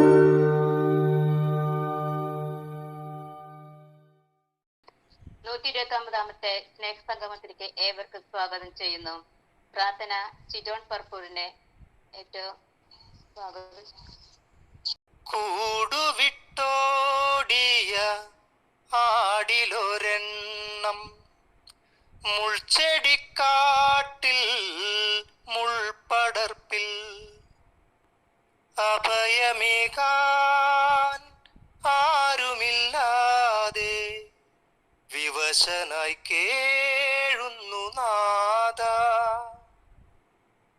129ാമത്തെ സ്നേഹസംഗമത്തിലേക്ക് ഏവർക്കും സ്വാഗതം ചെയ്യുന്നു. പ്രാർത്ഥന ചിജോൺ പർപ്പൂരിനെ ഏറ്റവും സ്വാഗതം. കൂടുവിട്ടോടിയ ആടിലൊരെണ്ണം മുൾച്ചെടിക്കാട്ടിൽ മുൾപടർപ്പിൽ അഭയമേകാൻ ആരുമില്ലാതെ വിവശനായി കേഴുന്നു നാദ,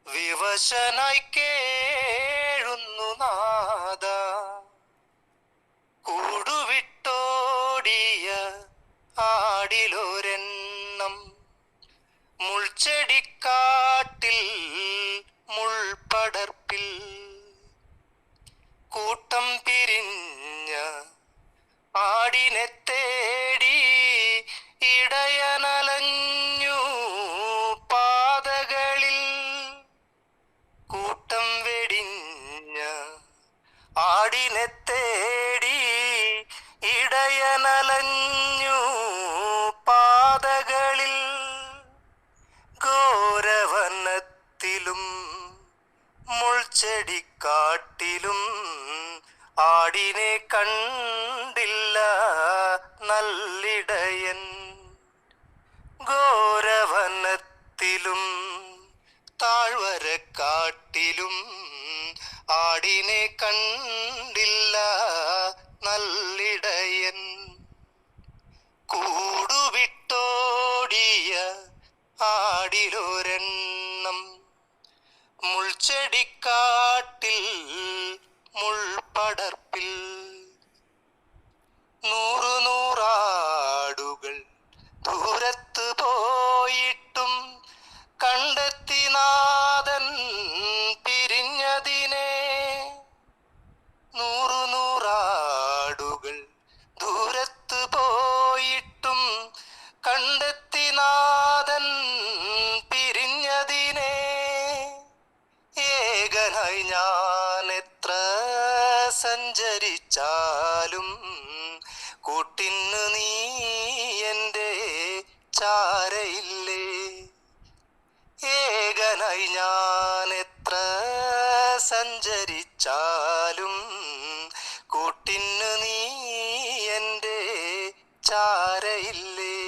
വിവശനായി കേഴുന്നു നാദ. കൂടുവിട്ടോടിയ ആടിലൊരെണ്ണം മുൾച്ചെടിക്കാട്ടിൽ മുൾപടർപ്പിൽ കൂട്ടം പിരിഞ്ഞ ആടിനെ തേടി ഇടയനലഞ്ഞു പാതകളിൽ. കൂട്ടം വെടിഞ്ഞ ആടിനെ തേടി ഇടയനലഞ്ഞു പാതകളിൽ. ഘോരവനത്തിലും മുൾച്ചെടിക്കാട്ടിലും ആടിനെ കണ്ടില്ല നല്ലിടയൻ. ഘോരവനത്തിലും താഴ്വരക്കാട്ടിലും ആടിനെ കണ്ടില്ല നല്ലിടയൻ. കൂടുവിട്ടോടിയ ആടിലൊരെണ്ണം മുൾച്ചെടിക്കാട്ടിൽ മുൾപടർപ്പിൽ. നൂറാടുകൾ ദൂരത്ത് പോയിട്ടും കണ്ടെത്തി നാഥൻ പിരിഞ്ഞതിനെ. നൂറാടുകൾ ദൂരത്ത് പോയിട്ടും കണ്ടെത്തി നാഥൻ പിരിഞ്ഞതിനെ. ഏകനായി ഞാൻ എത്ര സഞ്ചരിച്ചാലും കൂട്ടിന് നീ എൻ്റെ ചാരയില്ലേ. ഏകനായി ഞാൻ എത്ര സഞ്ചരിച്ചാലും കൂട്ടിന് നീ എൻ്റെ ചാരയില്ലേ.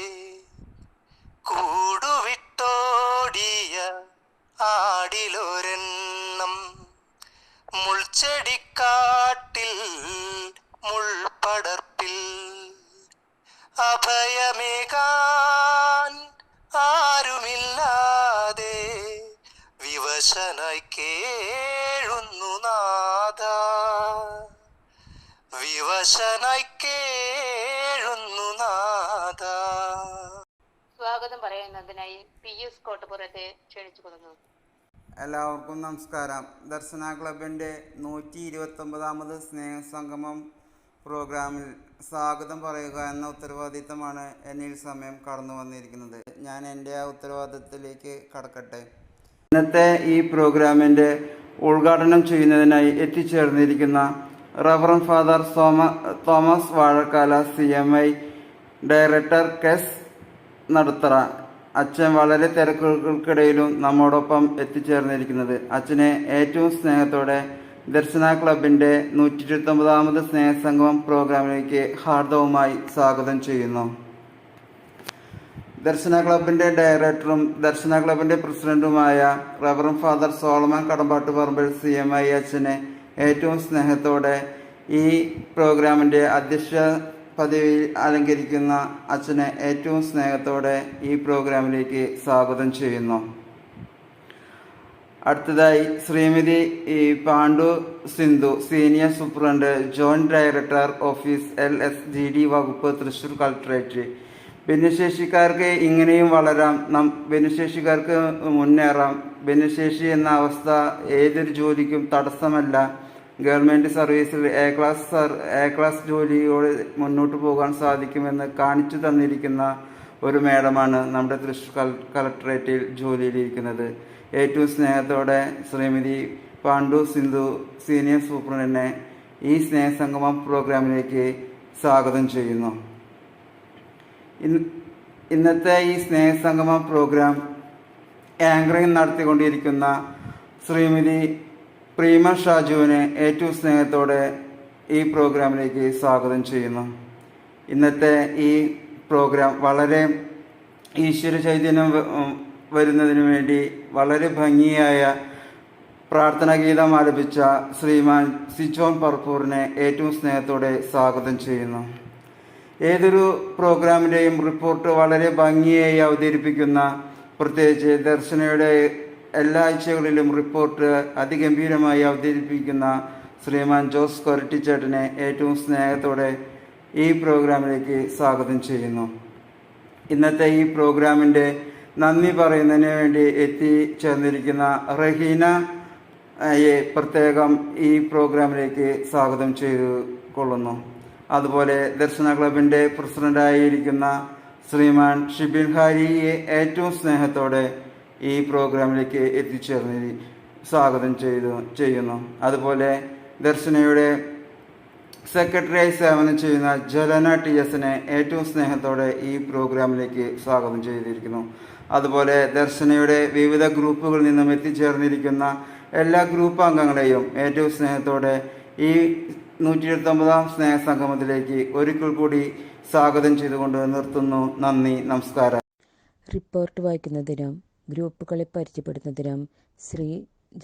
കൂടുവിട്ടോടിയ ആടിലൊരെണ്ണം മുൾച്ചെടിക്കാട്ടിൽ മുൾപടർപ്പിൽ അഭയമേകാൻ ആരുമില്ലാതെ വിവശനായി കേഴുന്നു നാദ, വിവശനായി കേഴുന്നു നാദ. സ്വാഗതം പറയുന്നതിനായി പിയൂസ് കോട്ടപ്പുറത്തെ ക്ഷണിച്ചുകൊള്ളുന്നു. എല്ലാവർക്കും നമസ്കാരം. ദർശന ക്ലബിൻ്റെ 129ാമത് സ്നേഹസംഗമം പ്രോഗ്രാമിൽ സ്വാഗതം പറയുക എന്ന ഉത്തരവാദിത്തമാണ് എന്നിൽ സമയം കടന്നു വന്നിരിക്കുന്നത്. ഞാൻ എൻ്റെ ആ ഉത്തരവാദിത്തത്തിലേക്ക് കടക്കട്ടെ. ഇന്നത്തെ ഈ പ്രോഗ്രാമിൻ്റെ ഉദ്ഘാടനം ചെയ്യുന്നതിനായി എത്തിച്ചേർന്നിരിക്കുന്ന reverend father Thomas Vazhakkala CMI director കേസ് നടത്തറ അച്ഛൻ വളരെ തിരക്കുകൾക്കിടയിലും നമ്മോടൊപ്പം എത്തിച്ചേർന്നിരിക്കുന്നത്. അച്ഛനെ ഏറ്റവും സ്നേഹത്തോടെ ദർശന ക്ലബിൻ്റെ 129ാമത് സ്നേഹസംഗമം പ്രോഗ്രാമിലേക്ക് ഹാർദവുമായി സ്വാഗതം ചെയ്യുന്നു. ദർശന ക്ലബിൻ്റെ ഡയറക്ടറും ദർശന ക്ലബിൻ്റെ പ്രസിഡന്റുമായ reverend father Solomon Kadambattuparambil CMI അച്ഛനെ ഏറ്റവും സ്നേഹത്തോടെ ഈ പ്രോഗ്രാമിൻ്റെ അധ്യക്ഷ പദവിയിൽ അലങ്കരിക്കുന്ന അച്ഛനെ ഏറ്റവും സ്നേഹത്തോടെ ഈ പ്രോഗ്രാമിലേക്ക് സ്വാഗതം ചെയ്യുന്നു. അടുത്തതായി Shrimati Pandu Sindhu, senior superintendent, joint director office LSGD വകുപ്പ്, തൃശ്ശൂർ കളക്ടറേറ്റ്. ഭിന്നശേഷിക്കാർക്ക് ഇങ്ങനെയും വളരാം, ഭിന്നശേഷിക്കാർക്ക് മുന്നേറാം. ഭിന്നശേഷി എന്ന അവസ്ഥ ഏതൊരു ജോലിക്കും തടസ്സമല്ല. ഗവൺമെൻറ് സർവീസിൽ എ ക്ലാസ് ജോലിയോട് മുന്നോട്ട് പോകാൻ സാധിക്കുമെന്ന് കാണിച്ചു തന്നിരിക്കുന്ന ഒരു മേഡമാണ് നമ്മുടെ തൃശ്ശൂർ കളക്ടറേറ്റിൽ ജോലിയിലിരിക്കുന്നത്. ഏറ്റവും സ്നേഹത്തോടെ ശ്രീമതി പാണ്ഡു സിന്ധു സീനിയർ സൂപ്രണ്ടിനെ ഈ സ്നേഹസംഗമം പ്രോഗ്രാമിലേക്ക് സ്വാഗതം ചെയ്യുന്നു. ഇന്നത്തെ ഈ സ്നേഹസംഗമം പ്രോഗ്രാം ആങ്കറിംഗ് നടത്തിക്കൊണ്ടിരിക്കുന്ന ശ്രീമതി പ്രീമ ഷാജുവിനെ ഏറ്റവും സ്നേഹത്തോടെ ഈ പ്രോഗ്രാമിലേക്ക് സ്വാഗതം ചെയ്യുന്നു. ഇന്നത്തെ ഈ പ്രോഗ്രാം വളരെ ഈശ്വര ചൈതന്യം വരുന്നതിന് വേണ്ടി വളരെ ഭംഗിയായ പ്രാർത്ഥനാഗീതം ആലപിച്ച ശ്രീമാൻ സിജോൺ പർപ്പൂറിനെ ഏറ്റവും സ്നേഹത്തോടെ സ്വാഗതം ചെയ്യുന്നു. ഏതൊരു പ്രോഗ്രാമിൻ്റെയും റിപ്പോർട്ട് വളരെ ഭംഗിയായി അവതരിപ്പിക്കുന്ന, പ്രത്യേകിച്ച് ദർശനയുടെ എല്ലാ ആഴ്ചകളിലും റിപ്പോർട്ട് അതിഗംഭീരമായി അവതരിപ്പിക്കുന്ന ശ്രീമാൻ ജോസ് കൊരട്ടിച്ചേട്ടനെ ഏറ്റവും സ്നേഹത്തോടെ ഈ പ്രോഗ്രാമിലേക്ക് സ്വാഗതം ചെയ്യുന്നു. ഇന്നത്തെ ഈ പ്രോഗ്രാമിൻ്റെ നന്ദി പറയുന്നതിന് വേണ്ടി എത്തിച്ചേർന്നിരിക്കുന്ന റഹീനയെ പ്രത്യേകം ഈ പ്രോഗ്രാമിലേക്ക് സ്വാഗതം ചെയ്തു കൊള്ളുന്നു. അതുപോലെ ദർശന ക്ലബിൻ്റെ പ്രസിഡൻ്റായിരിക്കുന്ന ശ്രീമാൻ ഷിബിൻ ഹാരിയെ ഏറ്റവും സ്നേഹത്തോടെ ഈ പ്രോഗ്രാമിലേക്ക് എത്തിച്ചേർന്ന് സ്വാഗതം ചെയ്യുന്നു. അതുപോലെ ദർശനയുടെ സെക്രട്ടറിയായി സേവനം ചെയ്യുന്ന ജലന TSനെ ഏറ്റവും സ്നേഹത്തോടെ ഈ പ്രോഗ്രാമിലേക്ക് സ്വാഗതം ചെയ്തിരിക്കുന്നു. അതുപോലെ ദർശനയുടെ വിവിധ ഗ്രൂപ്പുകളിൽ നിന്നും എത്തിച്ചേർന്നിരിക്കുന്ന എല്ലാ ഗ്രൂപ്പ് അംഗങ്ങളെയും ഏറ്റവും സ്നേഹത്തോടെ ഈ 129ാം സ്നേഹസംഗമത്തിലേക്ക് ഒരിക്കൽ കൂടി സ്വാഗതം ചെയ്തുകൊണ്ട് നിർത്തുന്നു. നന്ദി, നമസ്കാരം. റിപ്പോർട്ട് വായിക്കുന്നതിനും ഗ്രൂപ്പുകളെ പരിചയപ്പെടുത്തുന്നതിനും ശ്രീ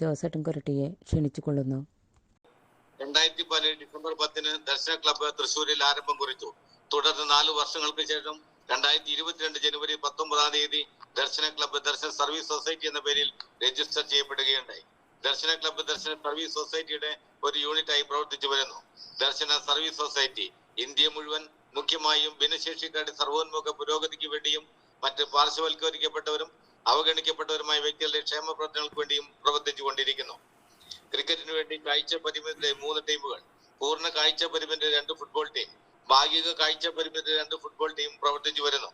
ജോസേട്ടൻ കൊരട്ടിയെ ക്ഷണിച്ചുകൊള്ളുന്നു. 2014 ഡിസംബർ 10 ദർശന ക്ലബ്ബ് തൃശ്ശൂരിൽ ആരംഭം കുറിച്ചു. തുടർന്ന് 4 വർഷങ്ങൾക്ക് ശേഷം 2022 ജനുവരി 19 ദർശന ക്ലബ്ബ് ദർശന സർവീസ് സൊസൈറ്റി എന്ന പേരിൽ രജിസ്റ്റർ ചെയ്യപ്പെടുകയുണ്ടായി. ദർശന ക്ലബ്ബ് ദർശന സർവീസ് സൊസൈറ്റിയുടെ ഒരു യൂണിറ്റായി പ്രവർത്തിച്ചു വരുന്നു. ദർശന സർവീസ് സൊസൈറ്റി ഇന്ത്യ മുഴുവൻ മുഖ്യമായും ഭിന്നശേഷിക്കാരുടെ സർവോന്മുഖ പുരോഗതിക്ക് വേണ്ടിയും മറ്റ് പാർശ്വവൽക്കരിക്കപ്പെട്ടവരും അവഗണിക്കപ്പെട്ടവരുമായ വ്യക്തികളുടെ ക്ഷേമ പ്രവർത്തനങ്ങൾക്ക് വേണ്ടിയും പ്രവർത്തിച്ചു കൊണ്ടിരിക്കുന്നു. ക്രിക്കറ്റിന് വേണ്ടി കാഴ്ച പരിമിതിയുടെ 3 ടീമുകൾ, പൂർണ്ണ കാഴ്ച പരിമിതിയുടെ 2 ഫുട്ബോൾ ടീം, ഭാഗിക കാഴ്ച പരിമിതിയുടെ 2 ഫുട്ബോൾ ടീം പ്രവർത്തിച്ചു വരുന്നു.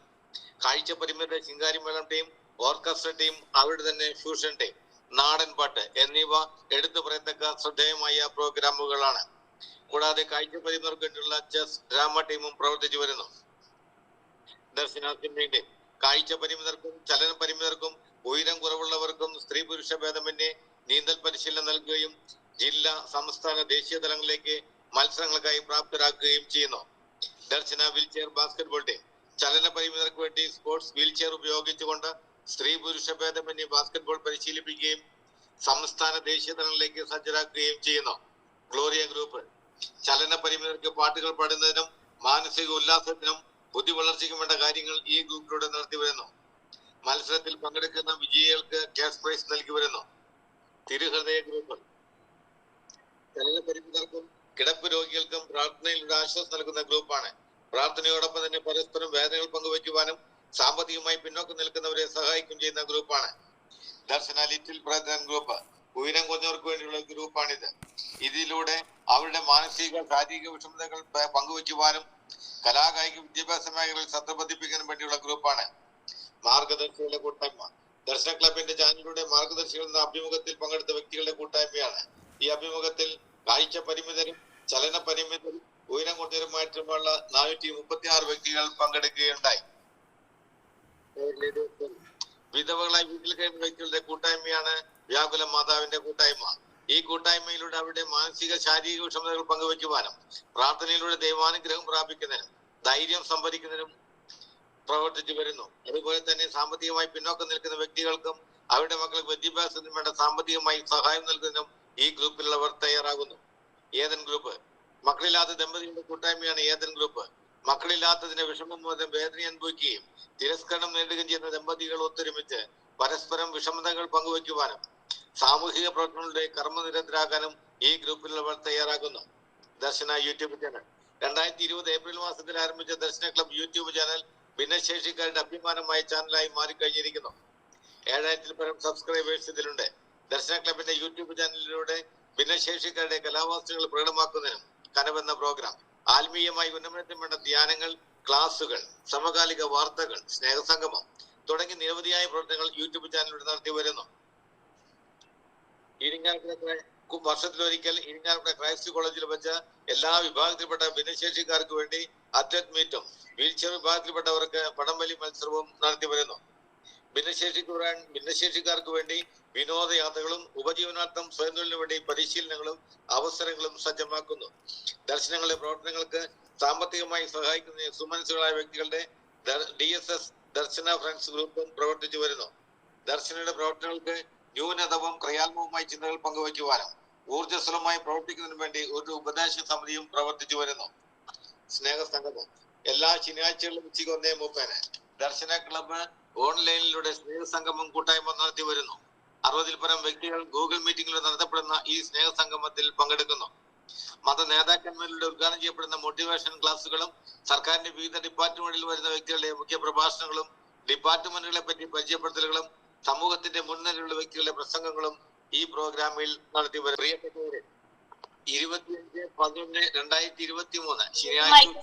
കാഴ്ച പരിമിതിയുടെ ശിങ്കാരിമേളം ടീം, ഓർക്കസ്ട്ര ടീം, അവരുടെ തന്നെ ഫ്യൂഷൻ ടീം, നാടൻ പാട്ട് എന്നിവ എടുത്തു പറയത്തക്ക ശ്രദ്ധേയമായ പ്രോഗ്രാമുകളാണ്. കൂടാതെ കാഴ്ച പരിമിതർക്ക് വേണ്ടിയുള്ള ചെസ് ഡ്രാമ ടീമും പ്രവർത്തിച്ചു വരുന്നു. ദർശനാർത്ഥിന്റെ ടീം കാഴ്ച പരിമിതർക്കും ചലന പരിമിതർക്കും ഉയരം കുറവുള്ളവർക്കും സ്ത്രീ പുരുഷ ഭേദമന്യേ നീന്തൽ പരിശീലനം നൽകുകയും ജില്ലാ, സംസ്ഥാന, ദേശീയ തലങ്ങളിലേക്ക് മത്സരങ്ങൾക്കായി പ്രാപ്തരാക്കുകയും ചെയ്യുന്നു. ദർശന വീൽചെയർ ബാസ്കറ്റ്ബോൾ ടീം ചലന പരിമിതർക്ക് വേണ്ടി സ്പോർട്സ് വീൽചെയർ ഉപയോഗിച്ചുകൊണ്ട് സ്ത്രീ പുരുഷ ഭേദമന്യേ ബാസ്കറ്റ്ബോൾ പരിശീലിപ്പിക്കുകയും സംസ്ഥാന, ദേശീയ തലങ്ങളിലേക്ക് സജ്ജരാക്കുകയും ചെയ്യുന്നു. ഗ്ലോറിയ ഗ്രൂപ്പ് ചലന പരിമിതർക്ക് പാട്ടുകൾ പാടുന്നതിനും മാനസിക ഉല്ലാസത്തിനും ബുദ്ധി വളർച്ചയ്ക്കും വേണ്ട കാര്യങ്ങൾ ഈ ഗ്രൂപ്പിലൂടെ നടത്തി വരുന്നു. മത്സരത്തിൽ പങ്കെടുക്കുന്ന വിജയികൾക്ക് ക്യാഷ് പ്രൈസ് നൽകി വരുന്നു. തിരുഹൃദയ ഗ്രൂപ്പ് ചലന പരിമിതർക്കും കിടപ്പ് രോഗികൾക്കും പ്രാർത്ഥനയിലൂടെ ആശ്വാസം നൽകുന്ന ഗ്രൂപ്പാണ്. പ്രാർത്ഥനയോടൊപ്പം തന്നെ പരസ്പരം വേദനകൾ പങ്കുവയ്ക്കുവാനും സാമ്പത്തികമായി പിന്നോക്കം നിൽക്കുന്നവരെ സഹായിക്കുകയും ചെയ്യുന്ന ഗ്രൂപ്പാണ്. ദർശന ലിറ്റിൽ ബ്രദർ ഗ്രൂപ്പ് ഉയരം കുറഞ്ഞവർക്ക് വേണ്ടിയുള്ള ഗ്രൂപ്പാണിത്. ഇതിലൂടെ അവരുടെ മാനസിക, ശാരീരിക വിഷമതകൾ പങ്കുവയ്ക്കുവാനും കലാകായിക വിദ്യാഭ്യാസ മേഖലകളിൽ ശ്രദ്ധ പതിപ്പിക്കാനും വേണ്ടിയുള്ള ഗ്രൂപ്പാണ്. മാർഗദർശികളുടെ കൂട്ടായ്മ ദർശന ക്ലബിന്റെ ചാനലിലൂടെ മാർഗദർശികൾ എന്ന അഭിമുഖത്തിൽ പങ്കെടുത്ത വ്യക്തികളുടെ കൂട്ടായ്മയാണ്. ഈ അഭിമുഖത്തിൽ കാഴ്ച പരിമിതരും ചലന പരിമിതരും ഉയരം കുറഞ്ഞവരുമായിട്ടുള്ള 436 വ്യക്തികൾ പങ്കെടുക്കുകയുണ്ടായി. വിധവകളായി വീട്ടിൽ കഴിയുന്ന വ്യക്തികളുടെ കൂട്ടായ്മയാണ് വ്യാകുല മാതാവിന്റെ കൂട്ടായ്മ. ഈ കൂട്ടായ്മയിലൂടെ അവരുടെ മാനസിക, ശാരീരിക വിഷമതകൾ പങ്കുവയ്ക്കുവാനും പ്രാർത്ഥനയിലൂടെ ദൈവാനുഗ്രഹം പ്രാപിക്കുന്നതിനും ധൈര്യം സംഭരിക്കുന്നതിനും പ്രവർത്തിച്ചു വരുന്നു. അതുപോലെ തന്നെ സാമ്പത്തികമായി പിന്നോക്കം നിൽക്കുന്ന വ്യക്തികൾക്കും അവരുടെ മക്കൾക്ക് വിദ്യാഭ്യാസത്തിന് വേണ്ട സാമ്പത്തികമായി സഹായം നൽകുന്നതിനും ഈ ഗ്രൂപ്പിലുള്ളവർ തയ്യാറാകുന്നു. ഏതൻ ഗ്രൂപ്പ് മക്കളില്ലാത്ത ദമ്പതികളുടെ കൂട്ടായ്മയാണ് ഏതൻ ഗ്രൂപ്പ്. മക്കളില്ലാത്തതിന്റെ വിഷമം മൂലം വേദന അനുഭവിക്കുകയും തിരസ്കരണം നേടുകയും ചെയ്യുന്ന ദമ്പതികൾ ഒത്തൊരുമിച്ച് പരസ്പരം വിഷമതകൾ പങ്കുവയ്ക്കുവാനും സാമൂഹിക പ്രവർത്തനങ്ങളുടെ കർമ്മനിരതരാകാനും ഈ ഗ്രൂപ്പിലുള്ളവർ തയ്യാറാകുന്നു. ദർശന യൂട്യൂബ് ചാനൽ 2020 ഏപ്രിൽ മാസത്തിൽ ആരംഭിച്ച ദർശന ക്ലബ് യൂട്യൂബ് ചാനൽ ഭിന്നശേഷിക്കാരുടെ അഭിമാനമായ ചാനലായി മാറിക്കഴിഞ്ഞിരിക്കുന്നു. 7000-ൽ പരം സബ്സ്ക്രൈബേഴ്സ് ഇതിലുണ്ട്. ദർശന ക്ലബിന്റെ യൂട്യൂബ് ചാനലിലൂടെ ഭിന്നശേഷിക്കാരുടെ കലാവാസനകൾ പ്രകടമാക്കുന്നതിനും കനവെന്ന പ്രോഗ്രാം, ആത്മീയമായി ഉന്നമനത്തിന് വേണ്ട ധ്യാനങ്ങൾ, ക്ലാസുകൾ, സമകാലിക വാർത്തകൾ, സ്നേഹസംഗമം തുടങ്ങി നിരവധിയായ പ്രവർത്തനങ്ങൾ യൂട്യൂബ് ചാനലിലൂടെ നടത്തി വരുന്നു. ഇരിങ്ങാലക്കുട വർഷത്തിലൊരിക്കൽ ഇരിങ്ങാലക്കുട ക്രൈസ്റ്റ് കോളേജിൽ വെച്ച് എല്ലാ വിഭാഗത്തിൽപ്പെട്ട ഭിന്നശേഷിക്കാർക്ക് വേണ്ടി അത്ലറ്റ് മീറ്റും വീൽചെയർ വിഭാഗത്തിൽപ്പെട്ടവർക്ക് വടംവലി മത്സരവും നടത്തി വരുന്നു. ഭിന്നശേഷിക്കാർക്ക് വേണ്ടി വിനോദയാത്രകളും ഉപജീവനാർത്ഥം സ്വയം തൊഴിലിനു വേണ്ടി പരിശീലനങ്ങളും അവസരങ്ങളും സജ്ജമാക്കുന്നു. ദർശനങ്ങളുടെ പ്രവർത്തനങ്ങൾക്ക് സാമ്പത്തികമായി സഹായിക്കുന്ന സുമനസ്സുകളായ വ്യക്തികളുടെ DSS ദർശന ഫ്രണ്ട്സ് ഗ്രൂപ്പും പ്രവർത്തിച്ചു വരുന്നു. ദർശനയുടെ പ്രവർത്തനങ്ങൾക്ക് ന്യൂനതവും ക്രിയാത്മകവുമായി ചിന്തകൾ പങ്കുവയ്ക്കുവാനും ഊർജ്ജസ്വലമായി പ്രവർത്തിക്കുന്നതിനു വേണ്ടി ഒരു ഉപദേശ സമിതിയും പ്രവർത്തിച്ചു വരുന്നു. സ്നേഹസംഗമം എല്ലാ ശനിയാഴ്ചകളിലും ഉച്ചയ്ക്ക് 1:30 ദർശന ക്ലബ്ബ് ഓൺലൈനിലൂടെ സ്നേഹസംഗമം കൂട്ടായ്മ നടത്തി വരുന്നു. 60-ൽ പരം വ്യക്തികൾ ഗൂഗിൾ മീറ്റിംഗിലൂടെ നടത്തപ്പെടുന്ന ഈ സ്നേഹസംഗമത്തിൽ പങ്കെടുക്കുന്നു. മത നേതാക്കന്മാരിലൂടെ ഉദ്ഘാടനം ചെയ്യപ്പെടുന്ന മോട്ടിവേഷൻ ക്ലാസുകളും സർക്കാരിന്റെ വിവിധ ഡിപ്പാർട്ട്മെന്റിൽ വരുന്ന വ്യക്തികളുടെ മുഖ്യ പ്രഭാഷണങ്ങളും ഡിപ്പാർട്ട്മെന്റുകളെ പറ്റി പരിചയപ്പെടുത്തലുകളും സമൂഹത്തിന്റെ മുൻനിരയിലുള്ള വ്യക്തികളുടെ പ്രസംഗങ്ങളും ഈ പ്രോഗ്രാമിൽ നടത്തി വരും. പ്രിയപ്പെട്ടവരെ, 25/11/2023 ശനിയാഴ്ച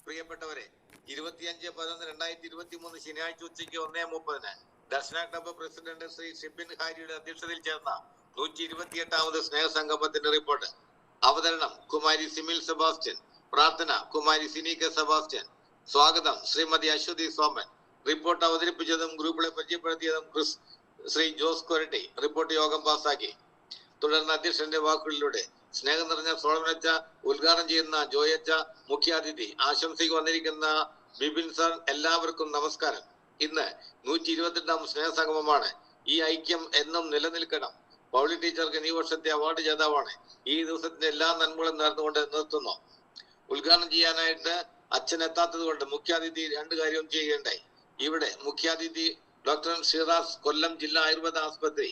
പ്രിയപ്പെട്ടവരെ, 25/11/2023 ശനിയാഴ്ച ഉച്ചയ്ക്ക് 1:30 ദർശന ക്ലബ്ബ് പ്രസിഡന്റ് ശ്രീ ഷിബിൻ ഹാരിയുടെ അധ്യക്ഷതയിൽ ചേർന്ന 128ാമത് സ്നേഹസംഗമത്തിന്റെ റിപ്പോർട്ട്. അവതരണം കുമാരി സിമിൽ സെബാസ്റ്റ്യൻ. പ്രാർത്ഥന കുമാരി സിനി കെ സെബാസ്റ്റ്യൻ. സ്വാഗതം ശ്രീമതി അശ്വതി സോമൻ. റിപ്പോർട്ട് അവതരിപ്പിച്ചതും ഗ്രൂപ്പിലെ പരിചയപ്പെടുത്തിയതും ശ്രീ ജോസ് കൊരട്ടി. റിപ്പോർട്ട് യോഗം പാസാക്കി. തുടർന്ന് അധ്യക്ഷന്റെ വാക്കുകളിലൂടെ സ്നേഹം നിറഞ്ഞ സോളമനച്ച ഉദ്ഘാടനം ചെയ്യുന്ന ജോയച്ച, മുഖ്യാതിഥി ആശംസയ്ക്ക് വന്നിരിക്കുന്ന ബിപിൻ സാർ, എല്ലാവർക്കും നമസ്കാരം. ഇന്ന് 128ാം സ്നേഹസംഗമമാണ്. ഈ ഐക്യം എന്നും നിലനിൽക്കണം. പൗളി ടീച്ചർക്ക് ഈ വർഷത്തെ അവാർഡ് ജേതാവാണ്. ഈ ദിവസത്തിന്റെ എല്ലാ നന്മകളും നേർന്നുകൊണ്ട് നിർത്തുന്നു. ഉദ്ഘാടനം ചെയ്യാനായിട്ട് അച്ഛൻ എത്താത്തത് കൊണ്ട് മുഖ്യാതിഥി 2 കാര്യം ചെയ്യുകയുണ്ടായി. ഇവിടെ മുഖ്യാതിഥി ഡോക്ടർ ഷിറാസ്, കൊല്ലം ജില്ലാ ആയുർവേദ ആസ്പത്രി.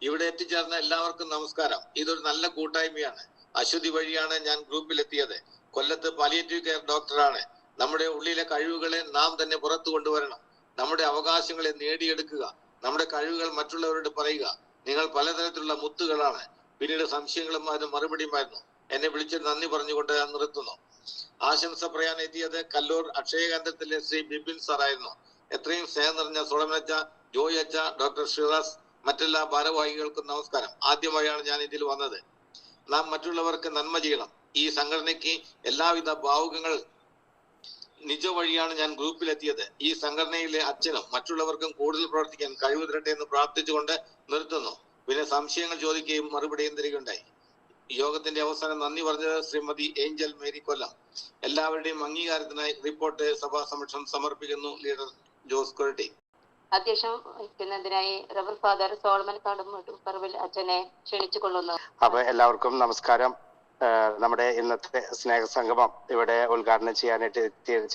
ഇവിടെ എത്തിച്ചേർന്ന എല്ലാവർക്കും നമസ്കാരം. ഇതൊരു നല്ല കൂട്ടായ്മയാണ്. അശ്വതി വഴിയാണ് ഞാൻ ഗ്രൂപ്പിൽ എത്തിയത്. കൊല്ലത്ത് പാലിയേറ്റീവ് കെയർ ഡോക്ടറാണ്. നമ്മുടെ ഉള്ളിലെ കഴിവുകളെ നാം തന്നെ പുറത്തു കൊണ്ടുവരണം. നമ്മുടെ അവകാശങ്ങളെ നേടിയെടുക്കുക. നമ്മുടെ കഴിവുകൾ മറ്റുള്ളവരോട് പറയുക. നിങ്ങൾ പലതരത്തിലുള്ള മുത്തുകളാണ്. പിന്നീട് സംശയങ്ങളും അതിന് മറുപടിയുമായിരുന്നു. എന്നെ വിളിച്ച് നന്ദി പറഞ്ഞുകൊണ്ട് നിർത്തുന്നു. ആശംസ പറയാൻ എത്തിയത് കല്ലൂർ അക്ഷയ കേന്ദ്രത്തിലെ ശ്രീ ബിപിൻ സാർ ആയിരുന്നു. എത്രയും സ്നേഹം നിറഞ്ഞ സോളമനച്ച, ജോയച്ച, ഡോക്ടർ ഷിറാസ്, മറ്റെല്ലാ ഭാരവാഹികൾക്കും നമസ്കാരം. ആദ്യമായാണ് ഞാൻ ഇതിൽ വന്നത്. നാം മറ്റുള്ളവർക്ക് നന്മ ചെയ്യണം. ഈ സംഘടനയ്ക്ക് എല്ലാവിധ ഭാവുകങ്ങൾ നിജ വഴിയാണ് ഞാൻ ഗ്രൂപ്പിലെത്തിയത്. ഈ സംഘടനയിലെ അച്ഛനും മറ്റുള്ളവർക്കും കൂടുതൽ പ്രവർത്തിക്കാൻ കഴിവ് തരട്ടെ എന്ന് പ്രാർത്ഥിച്ചുകൊണ്ട് നിർത്തുന്നു. പിന്നെ സംശയങ്ങൾ ചോദിക്കുകയും മറുപടിയും തരികയുണ്ടായി. യോഗത്തിന്റെ അവസാനം നന്ദി പറഞ്ഞത് ശ്രീമതി ഏഞ്ചൽ മേരി കൊല്ലം. എല്ലാവരുടെയും അംഗീകാരത്തിനായി റിപ്പോർട്ട് സഭാ സമക്ഷം സമർപ്പിക്കുന്നു. ലീഡർ ജോസ് കൊരട്ടി. അധ്യക്ഷം വഹിക്കുന്നതിനായി റവർ ഫാദർ സോളമൻ കടമ്പൂട്ടുപറമ്പിൽ അച്ഛനെ ക്ഷണിച്ചു കൊള്ളുന്നു. അപ്പൊ എല്ലാവർക്കും നമസ്കാരം. നമ്മുടെ ഇന്നത്തെ സ്നേഹസംഗമം ഇവിടെ ഉദ്ഘാടനം ചെയ്യാനായിട്ട്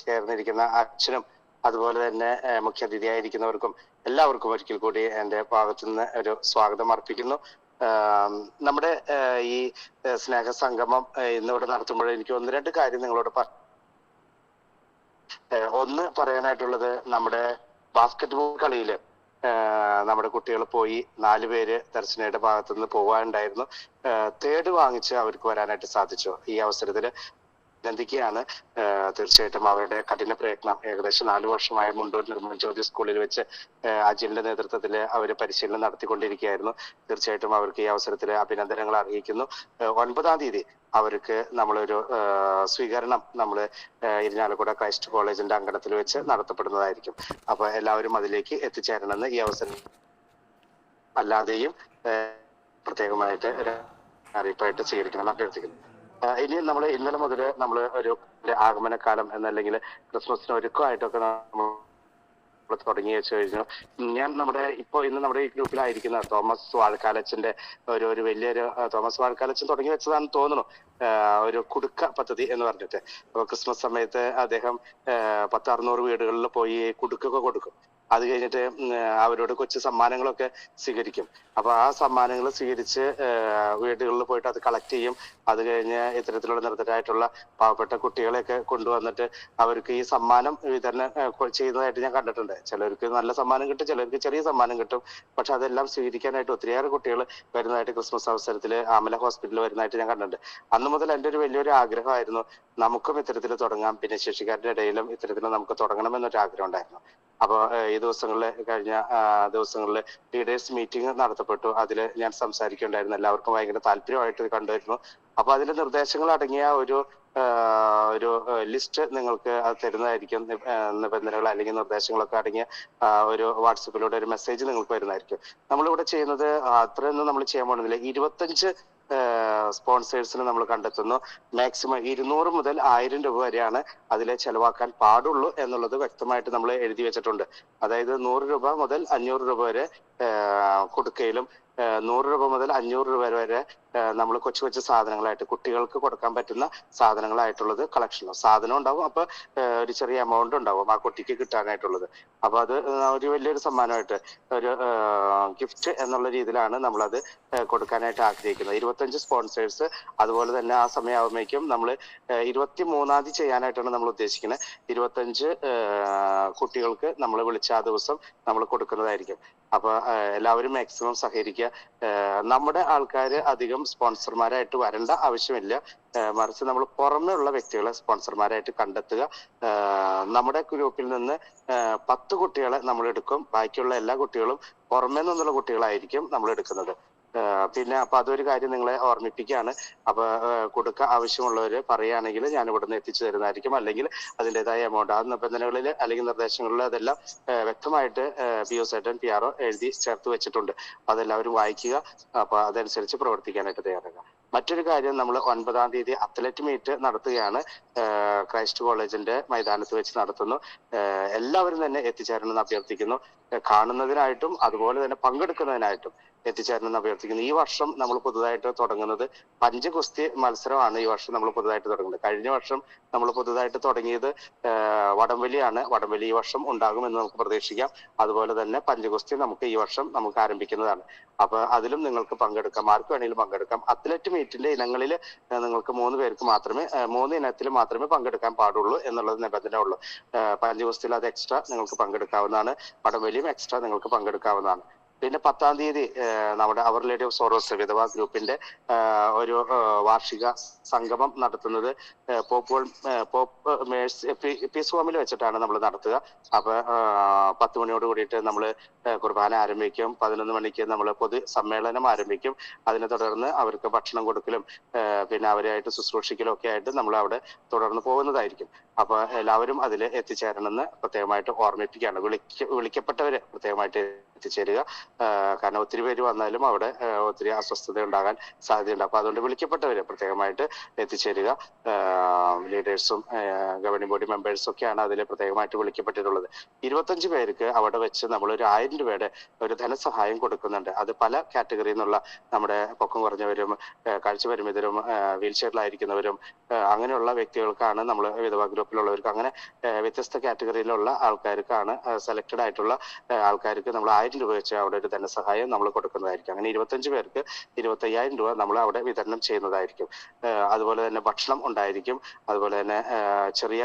ചേർന്നിരിക്കുന്ന അച്ഛനും അതുപോലെ തന്നെ മുഖ്യാതിഥിയായിരിക്കുന്നവർക്കും എല്ലാവർക്കും ഒരിക്കൽ കൂടി എന്റെ ഭാഗത്തു നിന്ന് ഒരു സ്വാഗതം അർപ്പിക്കുന്നു. നമ്മുടെ ഈ സ്നേഹസംഗമം ഇന്നിവിടെ നടത്തുമ്പോൾ എനിക്ക് 1-2 കാര്യം നിങ്ങളോട് ഒന്ന് പറയാനായിട്ടുള്ളത്, നമ്മുടെ ബാസ്കറ്റ്ബോൾ കളിയില് നമ്മുടെ കുട്ടികൾ പോയി 4 പേര് ദർശനയുടെ ഭാഗത്തുനിന്ന് പോകാനുണ്ടായിരുന്നു. 3rd വാങ്ങിച്ച് അവർക്ക് വരാനായിട്ട് സാധിച്ചു. ഈ അവസരത്തിൽ അഭിനന്ദിക്കുകയാണ്. തീർച്ചയായിട്ടും അവരുടെ കഠിന പ്രയത്നം ഏകദേശം 4 വർഷമായ മുണ്ടൂർ നിർമ്മൽ ജ്യോതി സ്കൂളിൽ വെച്ച് അജിലിന്റെ നേതൃത്വത്തിൽ അവർ പരിശീലനം നടത്തിക്കൊണ്ടിരിക്കുകയായിരുന്നു. തീർച്ചയായിട്ടും അവർക്ക് ഈ അവസരത്തിൽ അഭിനന്ദനങ്ങൾ അറിയിക്കുന്നു. 9-ാം തീയതി അവർക്ക് നമ്മളൊരു സ്വീകരണം നമ്മൾ ഇരിഞ്ഞാലക്കുട ക്രൈസ്റ്റ് കോളേജിന്റെ അങ്കണത്തിൽ വെച്ച് നടത്തപ്പെടുന്നതായിരിക്കും. അപ്പൊ എല്ലാവരും അതിലേക്ക് എത്തിച്ചേരണമെന്ന് ഈ അവസരം അല്ലാതെയും പ്രത്യേകമായിട്ട് അറിയിപ്പായിട്ട് സ്വീകരിക്കണമെന്ന് അഭ്യർത്ഥിക്കുന്നു. ഇനി നമ്മൾ ഇന്നലെ മുതൽ നമ്മൾ ഒരു ആഗമനക്കാലം എന്നല്ലെങ്കിൽ ക്രിസ്മസിന് ഒരുക്കമായിട്ടൊക്കെ നമ്മൾ തുടങ്ങി വെച്ച് കഴിഞ്ഞു. ഞാൻ ഇന്ന് നമ്മുടെ ഈ ഗ്രൂപ്പിലായിരിക്കുന്ന തോമസ് വാഴക്കാലച്ചന്റെ ഒരു വലിയൊരു തോമസ് വാഴക്കാലച്ചൻ തുടങ്ങി വെച്ചതാണെന്ന് തോന്നുന്നു, ഒരു കുടുക്ക പദ്ധതി എന്ന് പറഞ്ഞിട്ട്. അപ്പൊ ക്രിസ്മസ് സമയത്ത് അദ്ദേഹം 500-600 വീടുകളിൽ പോയി കുടുക്കൊക്കെ കൊടുക്കും. അത് കഴിഞ്ഞിട്ട് അവരോട് കൊച്ചു സമ്മാനങ്ങളൊക്കെ സ്വീകരിക്കും. അപ്പൊ ആ സമ്മാനങ്ങൾ സ്വീകരിച്ച് വീടുകളിൽ പോയിട്ട് അത് കളക്ട് ചെയ്യും. അത് കഴിഞ്ഞ് ഇത്തരത്തിലുള്ള നിർദ്ധരായിട്ടുള്ള പാവപ്പെട്ട കുട്ടികളെയൊക്കെ കൊണ്ടുവന്നിട്ട് അവർക്ക് ഈ സമ്മാനം വിതരണം ചെയ്യുന്നതായിട്ട് ഞാൻ കണ്ടിട്ടുണ്ട്. ചിലർക്ക് നല്ല സമ്മാനം കിട്ടും, ചിലർക്ക് ചെറിയ സമ്മാനം കിട്ടും. പക്ഷെ അതെല്ലാം സ്വീകരിക്കാനായിട്ട് ഒത്തിരിയേറെ കുട്ടികൾ വരുന്നതായിട്ട് ക്രിസ്മസ് അവസരത്തിൽ ആമല ഹോസ്പിറ്റലിൽ വരുന്നതായിട്ട് ഞാൻ കണ്ടിട്ടുണ്ട്. അന്ന് മുതൽ എൻ്റെ ഒരു വലിയൊരു ആഗ്രഹമായിരുന്നു നമുക്കും ഇത്തരത്തിൽ തുടങ്ങാം, ഭിന്നശേഷിക്കാരുടെ ഇടയിലും ഇത്തരത്തിൽ നമുക്ക് തുടങ്ങണമെന്നൊരു ആഗ്രഹം ഉണ്ടായിരുന്നു. അപ്പോൾ ഈ കഴിഞ്ഞ ദിവസങ്ങളിൽ ലീഡേഴ്സ് മീറ്റിംഗ് നടത്തപ്പെട്ടു. അതിൽ ഞാൻ സംസാരിക്കുകയുണ്ടായിരുന്നു. എല്ലാവർക്കും ഭയങ്കര താല്പര്യമായിട്ട് കണ്ടുവരുന്നു. അപ്പൊ അതിന്റെ നിർദ്ദേശങ്ങൾ അടങ്ങിയ ഒരു ലിസ്റ്റ് നിങ്ങൾക്ക് അത് തരുന്നതായിരിക്കും. നിബന്ധനകൾ അല്ലെങ്കിൽ നിർദ്ദേശങ്ങളൊക്കെ അടങ്ങിയ ഒരു വാട്സപ്പിലൂടെ ഒരു മെസ്സേജ് നിങ്ങൾക്ക് വരുന്നതായിരിക്കും. നമ്മളിവിടെ ചെയ്യുന്നത് അത്രയൊന്നും നമ്മൾ ചെയ്യാൻ പോകുന്നില്ല. 25 സ്പോൺസേഴ്സിന് നമ്മൾ കണ്ടെത്തുന്നു. മാക്സിമം 200 മുതൽ 1000 രൂപ വരെയാണ് അതിൽ ചെലവാക്കാൻ പാടുള്ളൂ എന്നുള്ളത് വ്യക്തമായിട്ട് നമ്മൾ എഴുതി വെച്ചിട്ടുണ്ട്. അതായത് 100 രൂപ മുതൽ 500 രൂപ വരെ കൊടുക്കയിലും 100 രൂപ മുതൽ 500 രൂപ വരെ നമ്മൾ കൊച്ചു കൊച്ചു സാധനങ്ങളായിട്ട് കുട്ടികൾക്ക് കൊടുക്കാൻ പറ്റുന്ന സാധനങ്ങളായിട്ടുള്ളത് കളക്ഷനും സാധനം ഉണ്ടാവും. അപ്പൊ ഒരു ചെറിയ എമൗണ്ട് ഉണ്ടാവും ആ കുട്ടിക്ക് കിട്ടാനായിട്ടുള്ളത്. അപ്പൊ അത് ഒരു വലിയൊരു സമ്മാനമായിട്ട് ഒരു ഗിഫ്റ്റ് എന്നുള്ള രീതിയിലാണ് നമ്മളത് കൊടുക്കാനായിട്ട് ആഗ്രഹിക്കുന്നത്. 25 സ്പോൺസേഴ്സ്. അതുപോലെ തന്നെ ആ സമയമാകുമ്പോഴേക്കും നമ്മൾ 23-ാം തീയതി ചെയ്യാനായിട്ടാണ് നമ്മൾ ഉദ്ദേശിക്കുന്നത്. 25 കുട്ടികൾക്ക് നമ്മൾ വിളിച്ച ആ ദിവസം നമ്മൾ കൊടുക്കുന്നതായിരിക്കും. അപ്പൊ എല്ലാവരും മാക്സിമം സഹകരിക്കുക. നമ്മുടെ ആൾക്കാർ അധികം സ്പോൺസർമാരായിട്ട് വരേണ്ട ആവശ്യമില്ല. മറിച്ച് നമ്മൾ പുറമേ ഉള്ള വ്യക്തികളെ സ്പോൺസർമാരായിട്ട് കണ്ടെത്തുക. നമ്മുടെ ഗ്രൂപ്പിൽ നിന്ന് 10 കുട്ടികളെ നമ്മൾ എടുക്കും. ബാക്കിയുള്ള എല്ലാ കുട്ടികളും പുറമേ നിന്നുള്ള കുട്ടികളായിരിക്കും നമ്മൾ എടുക്കുന്നത്. പിന്നെ അപ്പൊ അതൊരു കാര്യം നിങ്ങളെ ഓർമ്മിപ്പിക്കുകയാണ്. അപ്പൊ കൊടുക്കാൻ ആവശ്യമുള്ളവര് പറയുകയാണെങ്കിൽ ഞാൻ ഇവിടെ നിന്ന് എത്തിച്ചു തരുന്നതായിരിക്കും. അല്ലെങ്കിൽ അതിൻ്റെതായ എമൗണ്ട് ആ നിബന്ധനകളിൽ അല്ലെങ്കിൽ നിർദ്ദേശങ്ങളിൽ അതെല്ലാം വ്യക്തമായിട്ട് PO സൈറ്റൻ PRO എഴുതി ചേർത്ത് വെച്ചിട്ടുണ്ട്. അതെല്ലാവരും വായിക്കുക. അപ്പൊ അതനുസരിച്ച് പ്രവർത്തിക്കാനായിട്ട് തയ്യാറാക്കുക. മറ്റൊരു കാര്യം, നമ്മൾ 9-ാം തീയതി അത്ലറ്റ് മീറ്റ് നടത്തുകയാണ്. ക്രൈസ്റ്റ് കോളേജിന്റെ മൈതാനത്ത് വെച്ച് നടത്തുന്നു. എല്ലാവരും തന്നെ എത്തിച്ചേരണമെന്ന് അഭ്യർത്ഥിക്കുന്നു. കാണുന്നതിനായിട്ടും അതുപോലെ തന്നെ പങ്കെടുക്കുന്നതിനായിട്ടും എത്തിച്ചേരണമെന്ന് അഭ്യർത്ഥിക്കുന്നു. ഈ വർഷം നമ്മൾ പുതുതായിട്ട് തുടങ്ങുന്നത് പഞ്ചഗുസ്തി മത്സരമാണ്. ഈ വർഷം നമ്മൾ പുതുതായിട്ട് തുടങ്ങുന്നത്. കഴിഞ്ഞ വർഷം നമ്മൾ പുതുതായിട്ട് തുടങ്ങിയത് വടംവലിയാണ്. വടംവലി ഈ വർഷം ഉണ്ടാകുമെന്ന് നമുക്ക് പ്രതീക്ഷിക്കാം. അതുപോലെ തന്നെ പഞ്ചഗുസ്തി നമുക്ക് ഈ വർഷം നമുക്ക് ആരംഭിക്കുന്നതാണ്. അപ്പൊ അതിലും നിങ്ങൾക്ക് പങ്കെടുക്കാം. ആർക്ക് വേണമെങ്കിലും പങ്കെടുക്കാം. അത്ലറ്റ് മീറ്റിന്റെ ഇനങ്ങളിൽ നിങ്ങൾക്ക് 3 ഇനത്തിൽ മാത്രമേ പങ്കെടുക്കാൻ പാടുള്ളൂ എന്നുള്ളത് നിബന്ധന ഉള്ളൂ. പഞ്ചഗുസ്തിയിൽ അത് എക്സ്ട്രാ നിങ്ങൾക്ക് പങ്കെടുക്കാവുന്നതാണ്. വടംവലിയും എക്സ്ട്രാ നിങ്ങൾക്ക് പങ്കെടുക്കാവുന്നതാണ്. പിന്നെ 10-ാം തീയതി നമ്മുടെ അവർ ലേഡി ഓഫ് സോറോസ് വിധവാ ഗ്രൂപ്പിന്റെ ഒരു വാർഷിക സംഗമം നടത്തുന്നത് പോപ്പ് മേഴ്സ് പീസ് ഹോമിൽ വെച്ചിട്ടാണ് നമ്മൾ നടത്തുക. അപ്പൊ 10 മണിയോട് കൂടിയിട്ട് നമ്മൾ കുർബാന ആരംഭിക്കും. 11 മണിക്ക് നമ്മൾ പൊതു സമ്മേളനം ആരംഭിക്കും. അതിനെ തുടർന്ന് അവർക്ക് ഭക്ഷണം കൊടുക്കലും പിന്നെ അവരായിട്ട് ശുശ്രൂഷിക്കലും ഒക്കെ ആയിട്ട് നമ്മൾ അവിടെ തുടർന്ന് പോകുന്നതായിരിക്കും. അപ്പൊ എല്ലാവരും അതിൽ എത്തിച്ചേരണമെന്ന് പ്രത്യേകമായിട്ട് ഓർമ്മിപ്പിക്കുകയാണ്. വിളിക്കപ്പെട്ടവര് പ്രത്യേകമായിട്ട് എത്തിച്ചേരുക. കാരണം ഒത്തിരി പേര് വന്നാലും അവിടെ ഒത്തിരി അസ്വസ്ഥത ഉണ്ടാകാൻ സാധ്യതയുണ്ട്. അപ്പൊ അതുകൊണ്ട് വിളിക്കപ്പെട്ടവര് പ്രത്യേകമായിട്ട് എത്തിച്ചേരുക. ലീഡേഴ്സും ഗവർണിംഗ് ബോഡി മെമ്പേഴ്സും ഒക്കെയാണ് അതിൽ പ്രത്യേകമായിട്ട് വിളിക്കപ്പെട്ടിട്ടുള്ളത്. 25 പേർക്ക് അവിടെ വെച്ച് നമ്മൾ ഒരു 1000 രൂപയുടെ ഒരു ധനസഹായം കൊടുക്കുന്നുണ്ട്. അത് പല കാറ്റഗറിയിൽ നിന്നുള്ള നമ്മുടെ പൊക്കം കുറഞ്ഞവരും കാഴ്ച പരിമിതരും വീൽ ചെയറിലായിരിക്കുന്നവരും അങ്ങനെയുള്ള വ്യക്തികൾക്കാണ് നമ്മൾ വിധവാ ഗ്രൂപ്പിലുള്ളവർക്ക് അങ്ങനെ വ്യത്യസ്ത കാറ്റഗറിയിലുള്ള ആൾക്കാർക്കാണ് സെലക്റ്റഡ് ആയിട്ടുള്ള ആൾക്കാർക്ക് നമ്മൾ 1000 രൂപ വെച്ച് അവിടെ ഒരു ധനസഹായം നമ്മൾ കൊടുക്കുന്നതായിരിക്കും. അങ്ങനെ 25 പേർക്ക് 25,000 രൂപ നമ്മൾ അവിടെ വിതരണം ചെയ്യുന്നതായിരിക്കും. അതുപോലെ തന്നെ ഭക്ഷണം ഉണ്ടായിരിക്കും. അതുപോലെ തന്നെ ചെറിയ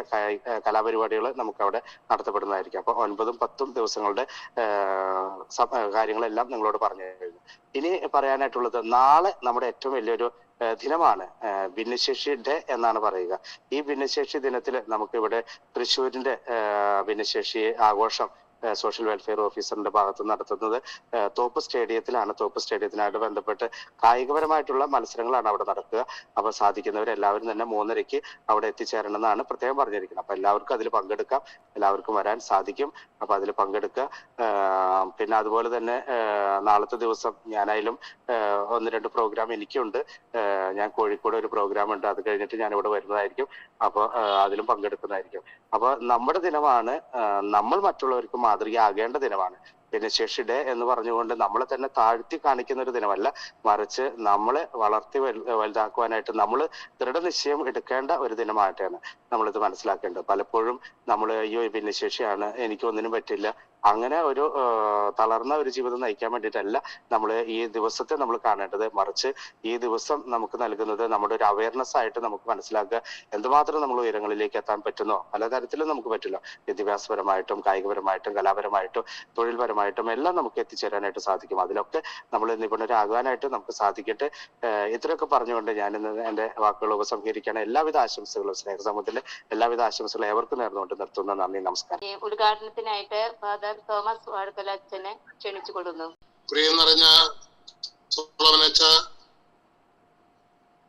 കലാപരിപാടികൾ നമുക്ക് അവിടെ നടത്തപ്പെടുന്നതായിരിക്കും. അപ്പൊ 9ഉം 10ഉം ദിവസങ്ങളുടെ കാര്യങ്ങളെല്ലാം നിങ്ങളോട് പറഞ്ഞു കഴിഞ്ഞു. ഇനി പറയാനായിട്ടുള്ളത്, നാളെ നമ്മുടെ ഏറ്റവും വലിയൊരു ദിനമാണ് ഭിന്നശേഷി ഡേ എന്നാണ് പറയുക. ഈ ഭിന്നശേഷി ദിനത്തിൽ നമുക്കിവിടെ തൃശ്ശൂരിന്റെ ഭിന്നശേഷി ആഘോഷം സോഷ്യൽ വെൽഫെയർ ഓഫീസറിന്റെ ഭാഗത്ത് നടത്തുന്നത് തോപ്പ് സ്റ്റേഡിയത്തിലാണ്. തോപ്പ് സ്റ്റേഡിയത്തിനായിട്ട് ബന്ധപ്പെട്ട് കായികപരമായിട്ടുള്ള മത്സരങ്ങളാണ് അവിടെ നടക്കുക. അപ്പൊ സാധിക്കുന്നവരെല്ലാവരും തന്നെ 3:30 അവിടെ എത്തിച്ചേരണം എന്നാണ് പ്രത്യേകം പറഞ്ഞിരിക്കുന്നത്. അപ്പൊ എല്ലാവർക്കും അതിൽ പങ്കെടുക്കാം. എല്ലാവർക്കും വരാൻ സാധിക്കും. അപ്പൊ അതിൽ പങ്കെടുക്കുക. പിന്നെ അതുപോലെ തന്നെ നാളത്തെ ദിവസം ഞാനായാലും 1-2 പ്രോഗ്രാം എനിക്കുണ്ട്. ഞാൻ കോഴിക്കോട് ഒരു പ്രോഗ്രാം ഉണ്ട്. അത് കഴിഞ്ഞിട്ട് ഞാൻ ഇവിടെ വരുന്നതായിരിക്കും. അപ്പൊ അതിലും പങ്കെടുക്കുന്നതായിരിക്കും. അപ്പൊ നമ്മുടെ ദിനമാണ്. നമ്മൾ മറ്റുള്ളവർക്ക് മാതൃകയാകേണ്ട ദിനമാണ്. ഭിന്നശേഷി ഡേ എന്ന് പറഞ്ഞുകൊണ്ട് നമ്മളെ തന്നെ താഴ്ത്തി കാണിക്കുന്ന ഒരു ദിനമല്ല, മറിച്ച് നമ്മളെ വളർത്തി വലുതാക്കുവാനായിട്ട് നമ്മൾ ദൃഢനിശ്ചയം എടുക്കേണ്ട ഒരു ദിനമായിട്ടാണ് നമ്മളിത് മനസ്സിലാക്കേണ്ടത്. പലപ്പോഴും നമ്മൾ അയ്യോ ഭിന്നശേഷിയാണ്, എനിക്കൊന്നിനും പറ്റില്ല, അങ്ങനെ ഒരു തളർന്ന ഒരു ജീവിതം നയിക്കാൻ വേണ്ടിയിട്ടല്ല നമ്മൾ ഈ ദിവസത്തെ നമ്മൾ കാണേണ്ടത്. മറിച്ച് ഈ ദിവസം നമുക്ക് നൽകുന്നത് നമ്മുടെ ഒരു അവയർനെസ് ആയിട്ട് നമുക്ക് മനസ്സിലാക്കുക എന്തുമാത്രം നമ്മൾ ഉയരങ്ങളിലേക്ക് എത്താൻ പറ്റുന്നോ. പലതരത്തിലും നമുക്ക് പറ്റില്ല, വിദ്യാഭ്യാസപരമായിട്ടും കായികപരമായിട്ടും കലാപരമായിട്ടും തൊഴിൽപരമായിട്ടും എല്ലാം നമുക്ക് എത്തിച്ചേരാനായിട്ട് സാധിക്കും. അതിലൊക്കെ നമ്മൾ നിപുണരാകാനായിട്ട് നമുക്ക് സാധിക്കട്ടെ. ഇത്രയൊക്കെ പറഞ്ഞുകൊണ്ട് ഞാൻ ഇന്ന് എൻ്റെ വാക്കുകൾ ഉപസംഹരിക്കുകയാണ്. എല്ലാവിധ ആശംസകളും സ്നേഹസമൂഹത്തിന്റെ എല്ലാവിധ ആശംസകളും ഏവർക്കും നേർന്നുകൊണ്ട് നിർത്തുന്നു. നന്ദി, നമസ്കാരം. ഉദ്ഘാടനത്തിനായിട്ട് ഫാദർ തോമസ് വാഴക്കൽ അച്ഛനെ ക്ഷണിച്ചു കൊടുക്കുന്നു. പ്രിയം നിറഞ്ഞ സോളമനച്ച,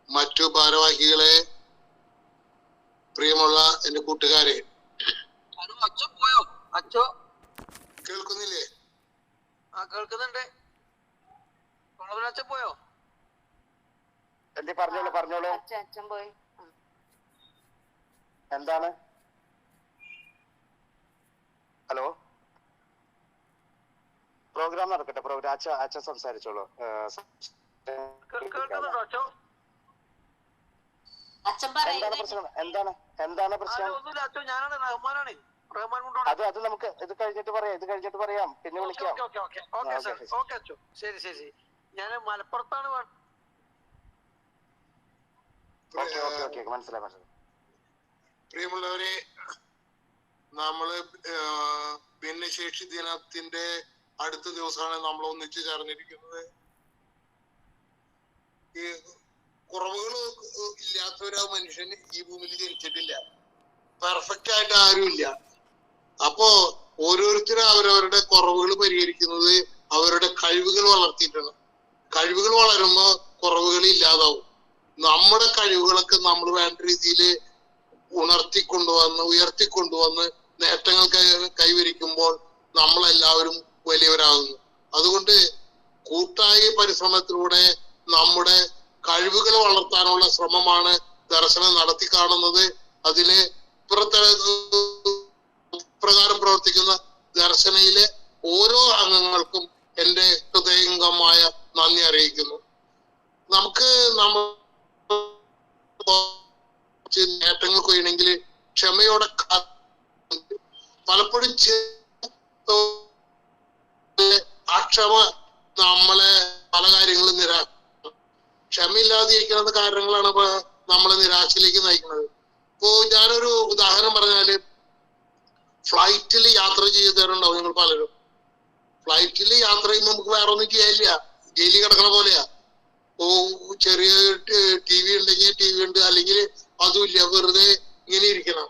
മറ്റു ഭാരവാഹികളെ, പ്രിയമുള്ള എന്റെ കൂട്ടുകാരെ, കേൾക്കുന്നില്ലേ? കേൾക്കുന്നുണ്ട്. പോയോ? പറഞ്ഞോളൂ. അച്ഛൻ പോയി. എന്താണ്? ഹലോ, പ്രോഗ്രാം നടക്കട്ടെ. പ്രോഗ്രാം അച്ഛൻ സംസാരിച്ചോളൂ. എന്താണ് പ്രശ്നം? അത് നമുക്ക് ഇത് കഴിഞ്ഞിട്ട് പറയാം, പിന്നെ വിളിക്കാം. ശരി. ഞാൻ മലപ്പുറത്താണ്. മനസ്സിലായി. പ്രിയമുള്ളവരെ, നമ്മള് ഭിന്നശേഷി ദിനത്തിന്റെ അടുത്ത ദിവസമാണ് നമ്മൾ ഒന്നിച്ചു ചേർന്നിരിക്കുന്നത്. ഈ കുറവുകൾ ഇല്ലാത്തൊരു മനുഷ്യൻ ഈ ഭൂമിയിൽ ജനിച്ചിട്ടില്ല. പെർഫെക്റ്റ് ആയിട്ട് ആരുമില്ല. അപ്പോ ഓരോരുത്തരും അവരവരുടെ കുറവുകൾ പരിഹരിക്കുന്നത് അവരുടെ കഴിവുകൾ വളർത്തിയിട്ടാണ്. കഴിവുകൾ വളരുമ്പോ കുറവുകൾ ഇല്ലാതാവും. നമ്മുടെ കഴിവുകളൊക്കെ നമ്മൾ വേണ്ട രീതിയിൽ ഉയർത്തിക്കൊണ്ടുവന്ന് നേട്ടങ്ങൾ കൈവരിക്കുമ്പോൾ നമ്മളെല്ലാവരും വലിയവരാകുന്നു. അതുകൊണ്ട് കൂട്ടായ പരിശ്രമത്തിലൂടെ നമ്മുടെ കഴിവുകൾ വളർത്താനുള്ള ശ്രമമാണ് ദർശനം നടത്തി കാണുന്നത്. അതിന് പ്രകാരം പ്രവർത്തിക്കുന്ന ദർശനയിലെ ഓരോ അംഗങ്ങൾക്കും എന്റെ ഹൃദയംഗമായ നന്ദി അറിയിക്കുന്നു. നമുക്ക് നേട്ടങ്ങൾക്ക് വേണമെങ്കിൽ ക്ഷമയോടെ പലപ്പോഴും ആ ക്ഷമ നമ്മളെ പല കാര്യങ്ങളും ക്ഷമയില്ലാതെ ഇരിക്കുന്ന കാരണങ്ങളാണ് നമ്മളെ നിരാശയിലേക്ക് നയിക്കുന്നത്. ഇപ്പോ ഞാനൊരു ഉദാഹരണം പറഞ്ഞാല്, ഫ്ലൈറ്റിൽ യാത്ര ചെയ്തവരുണ്ടാവും നിങ്ങൾ പലരും. ഫ്ലൈറ്റിൽ യാത്ര ചെയ്യുമ്പോൾ നമുക്ക് വേറെ ഒന്നും ചെയ്യാനില്ല, ജയിലിൽ കിടക്കണ പോലെയാ. ചെറിയ TV ഉണ്ടെങ്കിൽ TV ഉണ്ട്, അല്ലെങ്കിൽ അതുമില്ല, വെറുതെ ഇങ്ങനെ ഇരിക്കണം.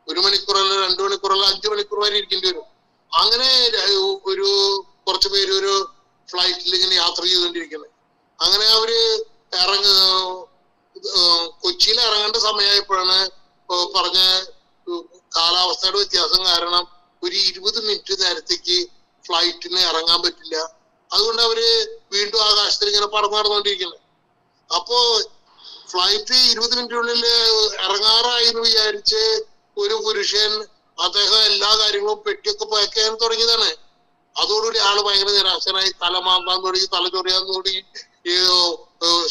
1 മണിക്കൂറല്ല 2 മണിക്കൂറല്ല 5 മണിക്കൂർ വരെ ഇരിക്കേണ്ടി വരും. അങ്ങനെ ഒരു കുറച്ച് പേര് ഒരു ഫ്ലൈറ്റിൽ ഇങ്ങനെ യാത്ര ചെയ്തുകൊണ്ടിരിക്കുന്നത്. അങ്ങനെ അവര് കൊച്ചിയിൽ ഇറങ്ങേണ്ട സമയമായപ്പോഴാണ് പറഞ്ഞ കാലാവസ്ഥയുടെ വ്യത്യാസം കാരണം ഒരു 20 മിനിറ്റ് നേരത്തേക്ക് ഫ്ലൈറ്റിന് ഇറങ്ങാൻ പറ്റില്ല. അതുകൊണ്ട് അവര് വീണ്ടും ആകാശത്തിൽ ഇങ്ങനെ പറന്നു നടന്നുകൊണ്ടിരിക്കുന്നത്. അപ്പോ ഫ്ലൈറ്റ് 20 മിനിറ്റിനുള്ളിൽ ഇറങ്ങാറായി എന്ന് വിചാരിച്ച് ഒരു പുരുഷൻ, അദ്ദേഹം എല്ലാ കാര്യങ്ങളും പെട്ടിയൊക്കെ പാക്കാൻ തുടങ്ങിയതാണ്. അതോടുകൂടി ആള് ഭയങ്കര നിരാശനായി, തല മാന്താൻ തുടങ്ങി, തല ചൊറിയാൻ തുടങ്ങി,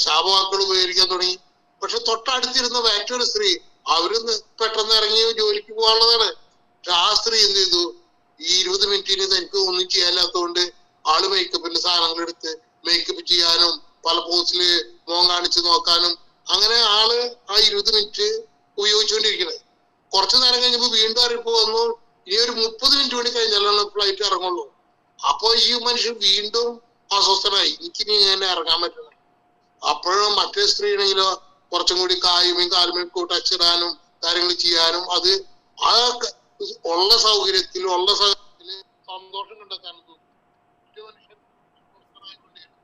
ശാപവാക്കുകൾ ഉപയോഗിക്കാൻ തുടങ്ങി. പക്ഷെ തൊട്ടടുത്തിരുന്ന മറ്റൊരു സ്ത്രീ, അവര് പെട്ടെന്ന് ഇറങ്ങി ജോലിക്ക് പോകാനുള്ളതാണ്. പക്ഷെ ആ സ്ത്രീ എന്ത് ചെയ്തു, ഈ 20 മിനിറ്റിന് തനിക്ക് ഒന്നും ചെയ്യാനില്ലാത്തതുകൊണ്ട് ആള് മേക്കപ്പിന്റെ സാധനങ്ങൾ എടുത്ത് മേക്കപ്പ് ചെയ്യാനും പല പോസില് മോൻ കാണിച്ച് നോക്കാനും അങ്ങനെ ആള് ആ 20 മിനിറ്റ് ഉപയോഗിച്ചുകൊണ്ടിരിക്കുന്നത്. കുറച്ചു നേരം കഴിഞ്ഞപ്പോ വീണ്ടും അറിയിപ്പ് വന്നു, ഇനി ഒരു 30 മിനിറ്റ് കൂടി കഴിഞ്ഞാലാണ് ഫ്ലൈറ്റ് ഇറങ്ങുള്ളൂ. അപ്പൊ ഈ മനുഷ്യൻ വീണ്ടും അസ്വസ്ഥനായി, എനിക്കിനി ഇങ്ങനെ ഇറങ്ങാൻ പറ്റുന്നത്. അപ്പോഴും മറ്റേ സ്ത്രീ ആണെങ്കിലോ കുറച്ചും കൂടി കാലുമേയും കൂട്ടച്ചിടാനും കാര്യങ്ങൾ ചെയ്യാനും, അത് ആ ഉള്ള സൗകര്യത്തിൽ സന്തോഷം കണ്ടെത്താനും തോന്നുന്നു. മനുഷ്യൻ അസ്വസ്ഥനായിക്കൊണ്ടിരിക്കുന്നു.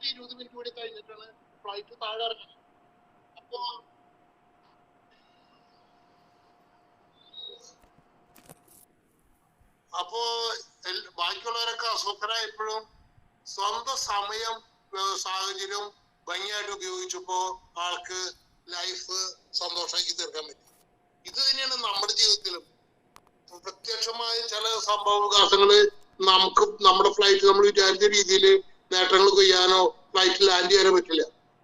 20 മിനിറ്റ് കൂടി കഴിഞ്ഞിട്ടാണ് ഫ്ലൈറ്റ് താഴെ ഇറങ്ങുന്നത്. അപ്പോ ബാക്കിയുള്ളവരൊക്കെ അസ്വസ്ഥരായപ്പോഴും സ്വന്തം സമയം സാഹചര്യം ഭംഗിയായിട്ട് ഉപയോഗിച്ചപ്പോ ആൾക്ക് ലൈഫ് സന്തോഷമാക്കി തീർക്കാൻ പറ്റി. ഇത് തന്നെയാണ് നമ്മുടെ ജീവിതത്തിലും പ്രത്യക്ഷമായ ചില സംഭവ വികാസങ്ങള് നമുക്ക് നമ്മുടെ ഫ്ലൈറ്റ് നമ്മൾ വിചാരിച്ച രീതിയിൽ നേട്ടങ്ങൾ കൊയ്യാനോ ഫ്ലൈറ്റ് ലാൻഡ് ചെയ്യാനോ പറ്റില്ല.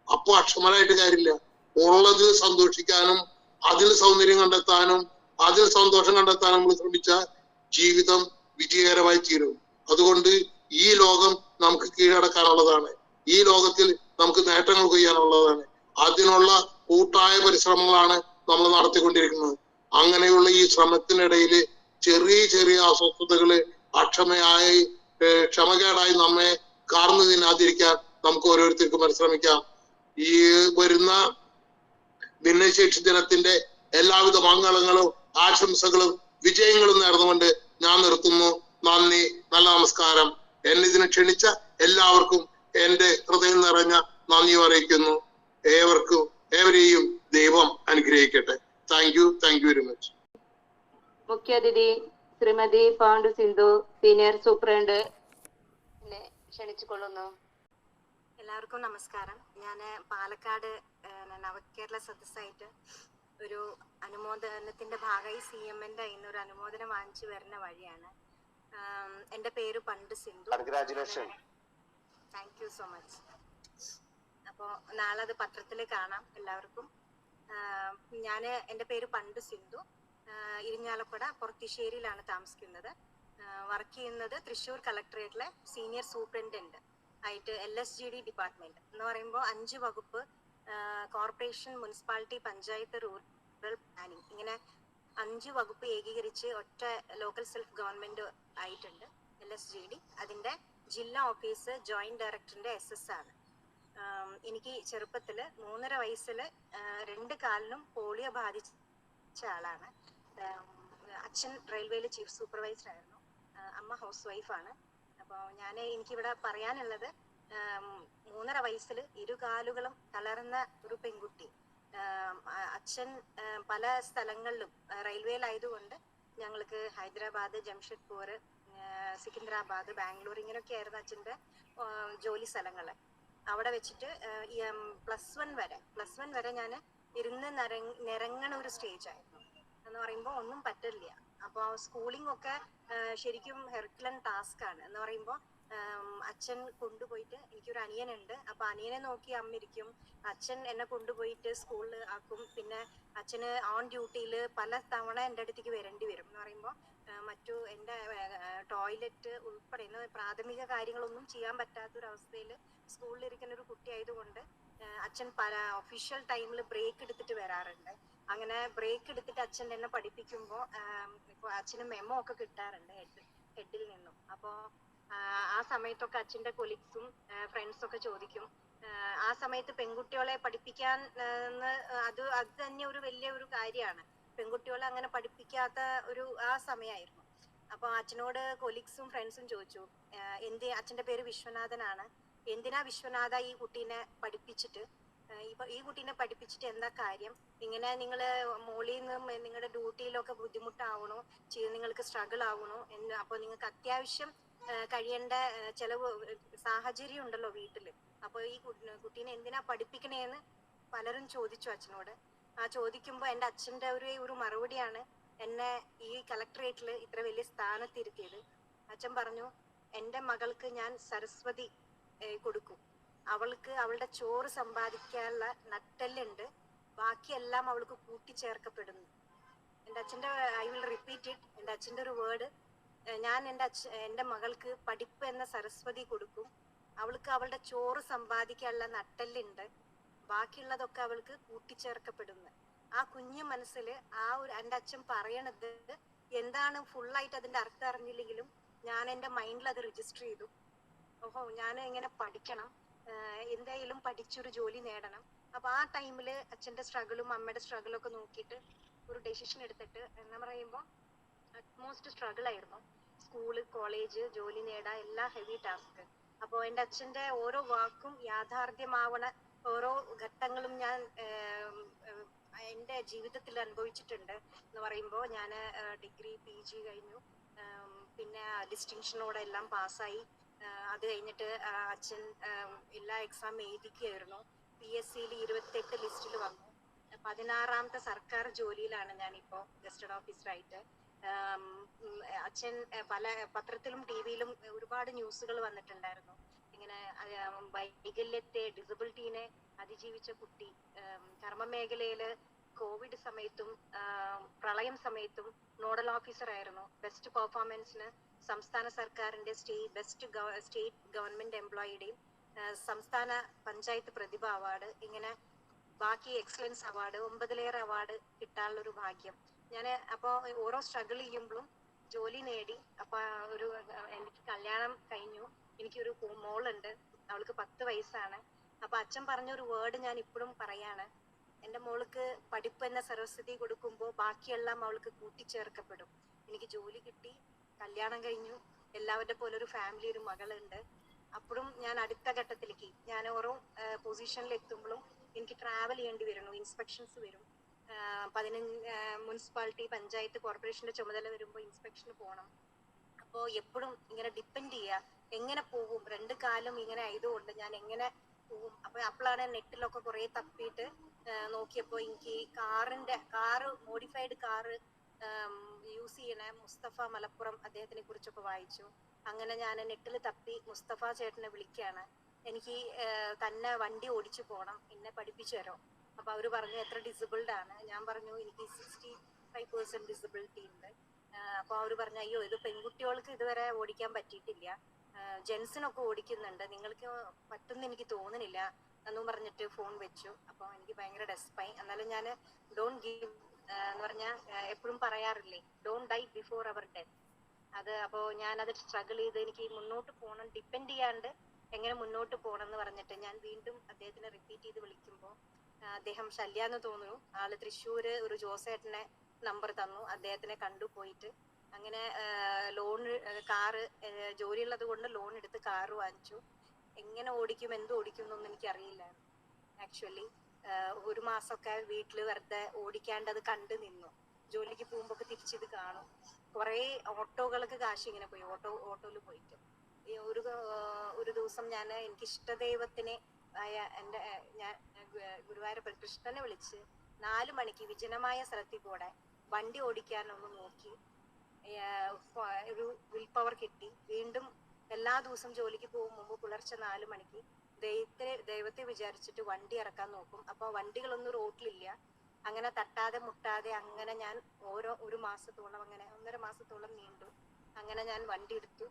അപ്പൊ അക്ഷമരായിട്ട് കാര്യമില്ല. ഉള്ളതിൽ സന്തോഷിക്കാനും അതിൽ സൗന്ദര്യം കണ്ടെത്താനും അതിൽ സന്തോഷം കണ്ടെത്താനും നമ്മൾ ശ്രമിച്ചാൽ ജീവിതം വിജയകരമായി തീരും. അതുകൊണ്ട് ഈ ലോകം നമുക്ക് കീഴടക്കാനുള്ളതാണ്. ഈ ലോകത്തിൽ നമുക്ക് നേട്ടങ്ങൾ കൊയ്യാനുള്ളതാണ്. അതിനുള്ള കൂട്ടായ പരിശ്രമങ്ങളാണ് നമ്മൾ നടത്തിക്കൊണ്ടിരിക്കുന്നത്. അങ്ങനെയുള്ള ഈ ശ്രമത്തിനിടയിൽ ചെറിയ ചെറിയ അസ്വസ്ഥതകള് അക്ഷമയായി ക്ഷമകേടായി നമ്മെ കാർന്നു തിന്നാതിരിക്കാൻ നമുക്ക് ഓരോരുത്തർക്കും പരിശ്രമിക്കാം. ഈ വരുന്ന ഭിന്നശേഷി ദിനത്തിന്റെ എല്ലാവിധ മംഗളങ്ങളും ആശംസകളും വിജയങ്ങളും നേർന്നുകൊണ്ട് ഞാൻ നിർത്തുന്നു. നന്ദി, നല്ല നമസ്കാരം. എന്നെ ഇതിന് ക്ഷണിച്ച എല്ലാവർക്കും എന്റെ ഹൃദയം നിറഞ്ഞ നന്ദി അറിയിക്കുന്നു. ഏവരെയും ദൈവം അനുഗ്രഹിക്കട്ടെ. Thank you very much. മുഖ്യാതിഥി ശ്രീമതി പാണ്ഡു സിന്ധു, സീനിയർ സൂപ്രണ്ട് ക്ഷണിച്ചുകൊള്ളുന്നു. എല്ലാവർക്കും നമസ്കാരം. ഞാൻ പാലക്കാട് നവകേരള സദസ്സായിട്ട് ഒരു അനുമോദനത്തിന്റെ ഭാഗമായി CMന്റെ കയ്യിൽ ഒരു അനുമോദനം വാങ്ങിച്ചു വരുന്ന വഴിയാണ്. എൻ്റെ പേര് പണ്ട് Sindhu. Thank you so much. അപ്പോൾ നാളെ അത് പത്രത്തിൽ കാണാം എല്ലാവർക്കും. എൻ്റെ പേര് പണ്ട് സിന്ധു. ഇരിഞ്ഞാലക്കുട പൊറത്തിശ്ശേരിയിലാണ് താമസിക്കുന്നത്. വർക്ക് ചെയ്യുന്നത് തൃശ്ശൂർ കളക്ടറേറ്റിലെ സീനിയർ സൂപ്രണ്ടന്റ് ആയിട്ട് LSGD ഡിപ്പാർട്ട്മെന്റ് എന്ന് പറയുമ്പോൾ 5 വകുപ്പ് corporation, municipality, panchayat, rural planning, ഇങ്ങനെ 5 വകുപ്പ് ഏകീകരിച്ച് ഒറ്റ ലോക്കൽ സെൽഫ് ഗവൺമെന്റ് ആയിട്ടുണ്ട് LSGD. അതിന്റെ ജില്ലാ ഓഫീസ് ജോയിന്റ് ഡയറക്ടറിന്റെ SS ആണ്. എനിക്ക് ചെറുപ്പത്തിൽ 3.5 വയസ്സിൽ 2 കാലിനും പോളിയോ ബാധിച്ച ആളാണ്. അച്ഛൻ റെയിൽവേയിൽ ചീഫ് സൂപ്പർവൈസർ ആയിരുന്നു, അമ്മ ഹൗസ് വൈഫാണ്. അപ്പോൾ എനിക്കിവിടെ പറയാനുള്ളത്, 3.5 വയസ്സിൽ 2 കാലുകളും തളർന്ന ഒരു പെൺകുട്ടി. അച്ഛൻ പല സ്ഥലങ്ങളിലും റെയിൽവേയിലായതുകൊണ്ട് ഞങ്ങൾക്ക് ഹൈദരാബാദ്, ജംഷഡ്പൂർ, സിക്കിന്ദ്രാബാദ്, ബാംഗ്ലൂർ ഇങ്ങനെയൊക്കെ ആയിരുന്നു അച്ഛൻ്റെ ജോലി സ്ഥലങ്ങൾ. അവിടെ വെച്ചിട്ട് പ്ലസ് വൺ വരെ ഞാൻ ഇരുന്ന് നിരങ്ങണ ഒരു സ്റ്റേജ് ആയിരുന്നു. എന്ന് പറയുമ്പോൾ ഒന്നും പറ്റില്ല. അപ്പോൾ സ്കൂളിംഗ് ഒക്കെ ശരിക്കും ഹെർക്കുലൻ ടാസ്ക് ആണ്. എന്ന് പറയുമ്പോൾ അച്ഛൻ കൊണ്ടുപോയിട്ട്, എനിക്കൊരു അനിയനുണ്ട്, അപ്പൊ അനിയനെ നോക്കി അമ്മ ഇരിക്കും. അച്ഛൻ എന്നെ കൊണ്ടുപോയിട്ട് സ്കൂളിൽ ആക്കും. പിന്നെ അച്ഛന് ഓൺ ഡ്യൂട്ടിയിൽ പല തവണ എൻ്റെ അടുത്തേക്ക് വരേണ്ടി വരും. എന്ന് പറയുമ്പോൾ എൻ്റെ ടോയ്ലറ്റ് ഉൾപ്പെടെ പ്രാഥമിക കാര്യങ്ങളൊന്നും ചെയ്യാൻ പറ്റാത്തൊരവസ്ഥയിൽ സ്കൂളിലിരിക്കുന്ന ഒരു കുട്ടി ആയതുകൊണ്ട് അച്ഛൻ പല ഒഫീഷ്യൽ ടൈമിൽ ബ്രേക്ക് എടുത്തിട്ട് വരാറുണ്ട്. അങ്ങനെ ബ്രേക്ക് എടുത്തിട്ട് അച്ഛൻ എന്നെ പഠിപ്പിക്കുമ്പോൾ അച്ഛന് മെമ്മോ ഒക്കെ കിട്ടാറുണ്ട് ഹെഡിൽ നിന്നും. അപ്പോൾ ആ സമയത്തൊക്കെ അച്ഛൻ്റെ കൊലീഗ്സും ഫ്രണ്ട്സൊക്കെ ചോദിക്കും. ആ സമയത്ത് പെൺകുട്ടികളെ പഠിപ്പിക്കാൻ അത് തന്നെ ഒരു വലിയ ഒരു കാര്യമാണ്. പെൺകുട്ടികളെ അങ്ങനെ പഠിപ്പിക്കാത്ത ഒരു ആ സമയമായിരുന്നു. അപ്പോൾ അച്ഛനോട് കൊലീഗ്സും ഫ്രണ്ട്സും ചോദിച്ചു, അച്ഛൻ്റെ പേര് വിശ്വനാഥനാണ്, എന്തിനാ വിശ്വനാഥ ഈ കുട്ടീനെ പഠിപ്പിച്ചിട്ട് എന്താ കാര്യം? ഇങ്ങനെ നിങ്ങൾ മോളിൽ നിന്നും നിങ്ങളുടെ ഡ്യൂട്ടിയിലൊക്കെ ബുദ്ധിമുട്ടാവണോ, നിങ്ങൾക്ക് സ്ട്രഗിൾ ആവണോ എന്ന്. അപ്പോൾ നിങ്ങൾക്ക് അത്യാവശ്യം കഴിയേണ്ട ചിലവ് സാഹചര്യം ഉണ്ടല്ലോ വീട്ടിൽ. അപ്പോൾ ഈ കുട്ടീനെ എന്തിനാ പഠിപ്പിക്കണേന്ന് പലരും ചോദിച്ചു അച്ഛനോട്. ആ ചോദിക്കുമ്പോൾ എൻ്റെ അച്ഛൻ്റെ ഒരു മറുപടിയാണ് എന്നെ ഈ കളക്ടറേറ്റിൽ ഇത്ര വലിയ സ്ഥാനത്തിരുത്തിയത്. അച്ഛൻ പറഞ്ഞു, എൻ്റെ മകൾക്ക് ഞാൻ സരസ്വതി കൊടുക്കും. അവൾക്ക് അവളുടെ ചോറ് സമ്പാദിക്കാനുള്ള നട്ടെല്ലുണ്ട്, ബാക്കിയെല്ലാം അവൾക്ക് കൂട്ടിച്ചേർക്കപ്പെടുന്നു. എൻ്റെ അച്ഛൻ്റെ ഐ വിൽ റിപ്പീറ്റ് ഇറ്റ്, എൻ്റെ അച്ഛൻ്റെ ഒരു വേർഡ്. ഞാൻ എൻ്റെ മകൾക്ക് പഠിപ്പ് എന്ന സരസ്വതി കൊടുക്കും. അവൾക്ക് അവളുടെ ചോറ് സമ്പാദിക്കാനുള്ള നട്ടെല്ലുണ്ട്, ബാക്കിയുള്ളതൊക്കെ അവൾക്ക് കൂട്ടിച്ചേർക്കപ്പെടുന്നു. ആ കുഞ്ഞു മനസ്സിൽ എൻ്റെ അച്ഛൻ പറയണത് എന്താണ് ഫുള്ളായിട്ട് അതിൻ്റെ അർത്ഥം അറിഞ്ഞില്ലെങ്കിലും ഞാൻ എൻ്റെ മൈൻഡിൽ അത് രജിസ്റ്റർ ചെയ്തു. ഓഹോ, ഞാൻ ഇങ്ങനെ പഠിക്കണം, എന്തായാലും പഠിച്ചൊരു ജോലി നേടണം. അപ്പൊ ആ ടൈമിൽ അച്ഛൻ്റെ സ്ട്രഗിളും അമ്മയുടെ സ്ട്രഗിളും ഒക്കെ നോക്കിയിട്ട് ഒരു ഡെസിഷൻ എടുത്തിട്ട്, എന്ന് പറയുമ്പോൾ അറ്റ്മോസ്റ്റ് സ്ട്രഗിൾ ആയിരുന്നു. സ്കൂള്, കോളേജ്, ജോലി നേടാൻ എല്ലാ ഹെവി ടാസ്ക്. അപ്പോൾ എൻ്റെ അച്ഛൻ്റെ ഓരോ വാക്കും യാഥാർത്ഥ്യമാവണ ഓരോ ഘട്ടങ്ങളും ഞാൻ എൻ്റെ ജീവിതത്തിൽ അനുഭവിച്ചിട്ടുണ്ട്. എന്ന് പറയുമ്പോൾ ഞാൻ ഡിഗ്രി PG കഴിഞ്ഞു, പിന്നെ ഡിസ്റ്റിങ്ഷനോടെ എല്ലാം പാസ്സായി. അത് കഴിഞ്ഞിട്ട് അച്ഛൻ എല്ലാ എക്സാം എഴുതിക്കുകയായിരുന്നു. PSCയിൽ 28 ലിസ്റ്റിൽ വന്നു. 16ാമത്തെ സർക്കാർ ജോലിയിലാണ് ഞാനിപ്പോ ഗസ്റ്റഡ് ഓഫീസറായിട്ട്. അച്ഛൻ പല പത്രത്തിലും ടിവിയിലും ഒരുപാട് ന്യൂസുകൾ വന്നിട്ടുണ്ടായിരുന്നു. ഇങ്ങനെ വൈകല്യത്തെ, ഡിസബിലിറ്റീനെ അതിജീവിച്ച കുട്ടി കർമ്മമേഖലയില് കോവിഡ് സമയത്തും പ്രളയം സമയത്തും നോഡൽ ഓഫീസർ ആയിരുന്നു. ബെസ്റ്റ് പെർഫോമൻസിന് സംസ്ഥാന സർക്കാരിന്റെ ബെസ്റ്റ് സ്റ്റേറ്റ് ഗവൺമെന്റ് എംപ്ലോയിയുടെയും സംസ്ഥാന പഞ്ചായത്ത് പ്രതിഭ അവാർഡ്, ഇങ്ങനെ ബാക്കി എക്സലൻസ് അവാർഡ്, 9 അവാർഡ് കിട്ടാനുള്ള ഒരു ഭാഗ്യം. ഞാൻ അപ്പോ ഓരോ സ്ട്രഗിൾ ചെയ്യുമ്പോഴും ജോലി നേടി. അപ്പൊ എനിക്ക് കല്യാണം കഴിഞ്ഞു. എനിക്കൊരു മോളുണ്ട്, അവൾക്ക് 10 വയസ്സാണ്. അപ്പൊ അച്ഛൻ പറഞ്ഞൊരു വേർഡ് ഞാൻ ഇപ്പോഴും പറയാണ്, എന്റെ മോൾക്ക് പഠിപ്പ് എന്ന സരസ്വതി കൊടുക്കുമ്പോൾ ബാക്കിയെല്ലാം അവൾക്ക് കൂട്ടിച്ചേർക്കപ്പെടും. എനിക്ക് ജോലി കിട്ടി, കല്യാണം കഴിഞ്ഞു, എല്ലാവരുടെ പോലെ ഒരു ഫാമിലി, ഒരു മകളുണ്ട്. അപ്പോഴും ഞാൻ അടുത്ത ഘട്ടത്തിലേക്ക്, ഞാൻ ഓരോ പൊസിഷനിൽ എത്തുമ്പോഴും എനിക്ക് ട്രാവൽ ചെയ്യേണ്ടി വരുന്നു, ഇൻസ്പെക്ഷൻസ് വരും. 15 മുനിസിപ്പാലിറ്റി, പഞ്ചായത്ത്, കോർപ്പറേഷന്റെ ചുമതല വരുമ്പോൾ ഇൻസ്പെക്ഷന് പോകണം. അപ്പോൾ എപ്പോഴും ഇങ്ങനെ ഡിപ്പെൻഡ് ചെയ്യുക, എങ്ങനെ പോകും, 2 കാലും ഇങ്ങനെ ആയതുകൊണ്ട് ഞാൻ എങ്ങനെ പോകും. അപ്പോഴാണ് നെറ്റിലൊക്കെ കുറെ തപ്പിയിട്ട് നോക്കിയപ്പോൾ എനിക്ക് മോഡിഫൈഡ് കാറ് യൂസ് ചെയ്യണ മുസ്തഫ മലപ്പുറം, അദ്ദേഹത്തിനെ കുറിച്ചൊക്കെ വായിച്ചു. അങ്ങനെ ഞാൻ നെറ്റിൽ തപ്പി മുസ്തഫ ചേട്ടനെ വിളിക്കുകയാണ്, എനിക്ക് തന്നെ വണ്ടി ഓടിച്ചു പോകണം, എന്നെ പഠിപ്പിച്ചു തരോ. അപ്പൊ അവര് പറഞ്ഞു എത്ര ഡിസബിൾഡ് ആണ്. ഞാൻ പറഞ്ഞു എനിക്ക് 65% ഡിസബിലിറ്റി ഉണ്ട്. അപ്പൊ അവര് പറഞ്ഞു അയ്യോ ഇത് പെൺകുട്ടികൾക്ക് ഇതുവരെ ഓടിക്കാൻ പറ്റിയിട്ടില്ല, ജെൻസിനൊക്കെ ഓടിക്കുന്നുണ്ട്, നിങ്ങൾക്ക് പറ്റുന്ന എനിക്ക് തോന്നുന്നില്ല എന്നും പറഞ്ഞിട്ട് ഫോൺ വെച്ചു. അപ്പൊ എനിക്ക് ഭയങ്കര ഡെസ്പായി. എന്നാലും ഞാൻ ഡോണ്ട് ഗീവ് എന്ന് പറഞ്ഞാൽ എപ്പോഴും പറയാറില്ലേ, don't die before our death. അപ്പോ ഞാനത് സ്ട്രഗിൾ ചെയ്ത് എനിക്ക് മുന്നോട്ട് പോകണം, ഡിപ്പെൻഡ് ചെയ്യാണ്ട് എങ്ങനെ മുന്നോട്ട് പോകണം എന്ന് പറഞ്ഞിട്ട് ഞാൻ വീണ്ടും അദ്ദേഹത്തിനെ റിപ്പീറ്റ് ചെയ്ത് വിളിക്കുമ്പോൾ അദ്ദേഹം ശല്യാന്ന് തോന്നുന്നു, ആള് തൃശ്ശൂര് ഒരു ജോസേട്ടനെ നമ്പർ തന്നു, അദ്ദേഹത്തിനെ കണ്ടുപോയിട്ട് അങ്ങനെ കാറ് ജോലിയുള്ളത് കൊണ്ട് ലോൺ എടുത്ത് കാറ് വാങ്ങിച്ചു. എങ്ങനെ ഓടിക്കും, എന്ത് ഓടിക്കും എന്നൊന്നും എനിക്ക് അറിയില്ലായിരുന്നു. ആക്ച്വലി 1 മാസമൊക്കെ വീട്ടില് വെറുതെ ഓടിക്കാണ്ട് അത് കണ്ടു നിന്നു. ജോലിക്ക് പോകുമ്പോ തിരിച്ചിത് കാണും. കുറെ ഓട്ടോകൾക്ക് കാശ് ഇങ്ങനെ പോയി, ഓട്ടോയിൽ പോയിട്ട്. ഒരു ദിവസം എനിക്ക് ഇഷ്ടദൈവത്തിനെ ഞാൻ ഗുരുവായൂരപ്പൻ കൃഷ്ണനെ വിളിച്ച് 4 മണിക്ക് വിജനമായ സ്ഥലത്തിൽ കൂടെ വണ്ടി ഓടിക്കാനൊന്ന് നോക്കി. ഒരു വിൽ പവർ കിട്ടി. വീണ്ടും എല്ലാ ദിവസവും ജോലിക്ക് പോകും മുമ്പ് പുലർച്ചെ 4 മണിക്ക് ദൈവത്തെ വിചാരിച്ചിട്ട് വണ്ടി ഇറക്കാൻ നോക്കും. അപ്പൊ വണ്ടികളൊന്നും റോഡിലില്ല. അങ്ങനെ തട്ടാതെ മുട്ടാതെ അങ്ങനെ ഞാൻ ഒരു മാസത്തോളം, അങ്ങനെ 1.5 മാസത്തോളം നീണ്ടു. അങ്ങനെ ഞാൻ വണ്ടി എടുത്തു,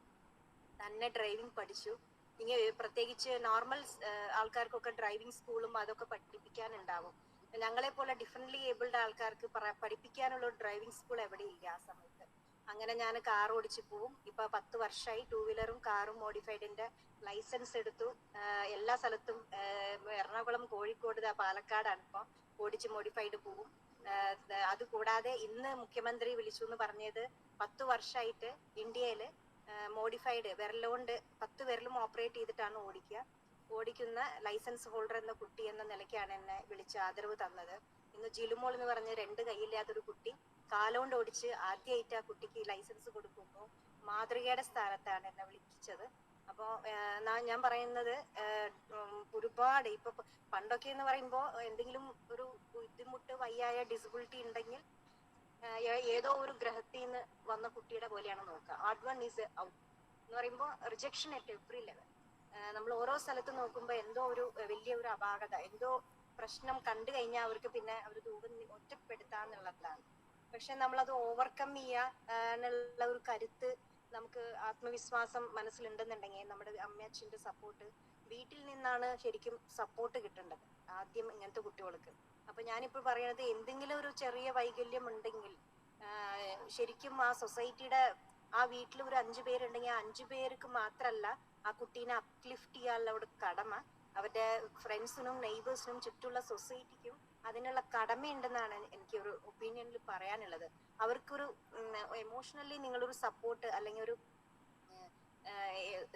തന്നെ ഡ്രൈവിംഗ് പഠിച്ചു. ഇങ്ങനെ പ്രത്യേകിച്ച് നോർമൽ ആൾക്കാർക്കൊക്കെ ഡ്രൈവിംഗ് സ്കൂളും അതൊക്കെ പഠിപ്പിക്കാനുണ്ടാവും. ഞങ്ങളെ പോലെ ഡിഫറെന്റ്ലി ഏബിൾഡ് ആൾക്കാർക്ക് പഠിപ്പിക്കാനുള്ള ഡ്രൈവിംഗ് സ്കൂൾ എവിടെയില്ല ആ സമയത്ത്. അങ്ങനെ ഞാൻ കാർ ഓടിച്ചു പോവും. ഇപ്പൊ 10 വർഷമായി 2 വീലറും കാറും മോഡിഫൈഡിന്റെ ലൈസൻസ് എടുത്തു. എല്ലാ സ്ഥലത്തും എറണാകുളം, കോഴിക്കോട്, പാലക്കാടാണ് ഇപ്പൊ ഓടിച്ച് മോഡിഫൈഡ് പോവും. അതുകൂടാതെ ഇന്ന് മുഖ്യമന്ത്രി വിളിച്ചു എന്ന് പറഞ്ഞത് 10 വർഷമായിട്ട് ഇന്ത്യയില് മോഡിഫൈഡ് വിരലുകൊണ്ട് 10 വിരലും ഓപ്പറേറ്റ് ചെയ്തിട്ടാണ് ഓടിക്കുന്ന ലൈസൻസ് ഹോൾഡർ എന്ന കുട്ടി എന്ന നിലയ്ക്കാണ് എന്നെ വിളിച്ച് ആദരവ് തന്നത്. ഇന്ന് ജിലുമോൾ എന്ന് പറഞ്ഞ 2 കൈയില്ലാത്തൊരു കുട്ടി കാലുകൊണ്ട് ഓടിച്ച് ആദ്യമായിട്ട് ആ കുട്ടിക്ക് ലൈസൻസ് കൊടുക്കുമ്പോൾ മാതൃകയുടെ സ്ഥാനത്താണ് എന്നെ വിളിച്ചത്. അപ്പോ ഞാൻ പറയുന്നത് ഒരുപാട് ഇപ്പൊ പണ്ടൊക്കെ എന്ന് പറയുമ്പോ എന്തെങ്കിലും ഒരു ബുദ്ധിമുട്ട്, വയ്യായ, ഡിസബിലിറ്റി ഉണ്ടെങ്കിൽ ഏതോ ഒരു ഗ്രഹത്തിൽ നിന്ന് വന്ന കുട്ടിയുടെ പോലെയാണ് നോക്കുക. ഹാർഡ് വൺ ഈസ് ഔട്ട് എന്ന് പറയുമ്പോൾ റിജക്ഷൻ അറ്റ് എവറി ലെവൽ. നമ്മൾ ഓരോ സ്ഥലത്ത് നോക്കുമ്പോൾ എന്തോ ഒരു വലിയ ഒരു അപാകത, എന്തോ പ്രശ്നം കണ്ടു കഴിഞ്ഞാൽ അവർക്ക് പിന്നെ അവർ ഒറ്റപ്പെടുത്താന്നുള്ളതാണ്. പക്ഷെ നമ്മളത് ഓവർകം ചെയ്യാനുള്ള ഒരു കരുത്ത്, നമുക്ക് ആത്മവിശ്വാസം മനസ്സിലുണ്ടെന്നുണ്ടെങ്കിൽ നമ്മുടെ അമ്മയച്ഛന്റെ സപ്പോർട്ട്, വീട്ടിൽ നിന്നാണ് ശരിക്കും സപ്പോർട്ട് കിട്ടേണ്ടത് ആദ്യം ഇങ്ങനത്തെ കുട്ടികൾക്ക്. അപ്പൊ ഞാനിപ്പോ പറയുന്നത് എന്തെങ്കിലും ഒരു ചെറിയ വൈകല്യം ഉണ്ടെങ്കിൽ ശരിക്കും ആ സൊസൈറ്റിയുടെ ആ വീട്ടിൽ ഒരു 5 പേരുണ്ടെങ്കിൽ ആ 5 പേർക്ക് മാത്രല്ല ആ കുട്ടീനെ അപ്ലിഫ്റ്റ് ചെയ്യാനുള്ള ഒരു കടമ അവരുടെ ഫ്രണ്ട്സിനും നെയ്ബേഴ്സിനും ചുറ്റുള്ള സൊസൈറ്റിക്കും അതിനുള്ള കടമയുണ്ടെന്നാണ് എനിക്ക് ഒരു ഒപ്പീനിയനിൽ പറയാനുള്ളത്. അവർക്കൊരു എമോഷണലി നിങ്ങളൊരു സപ്പോർട്ട് അല്ലെങ്കിൽ ഒരു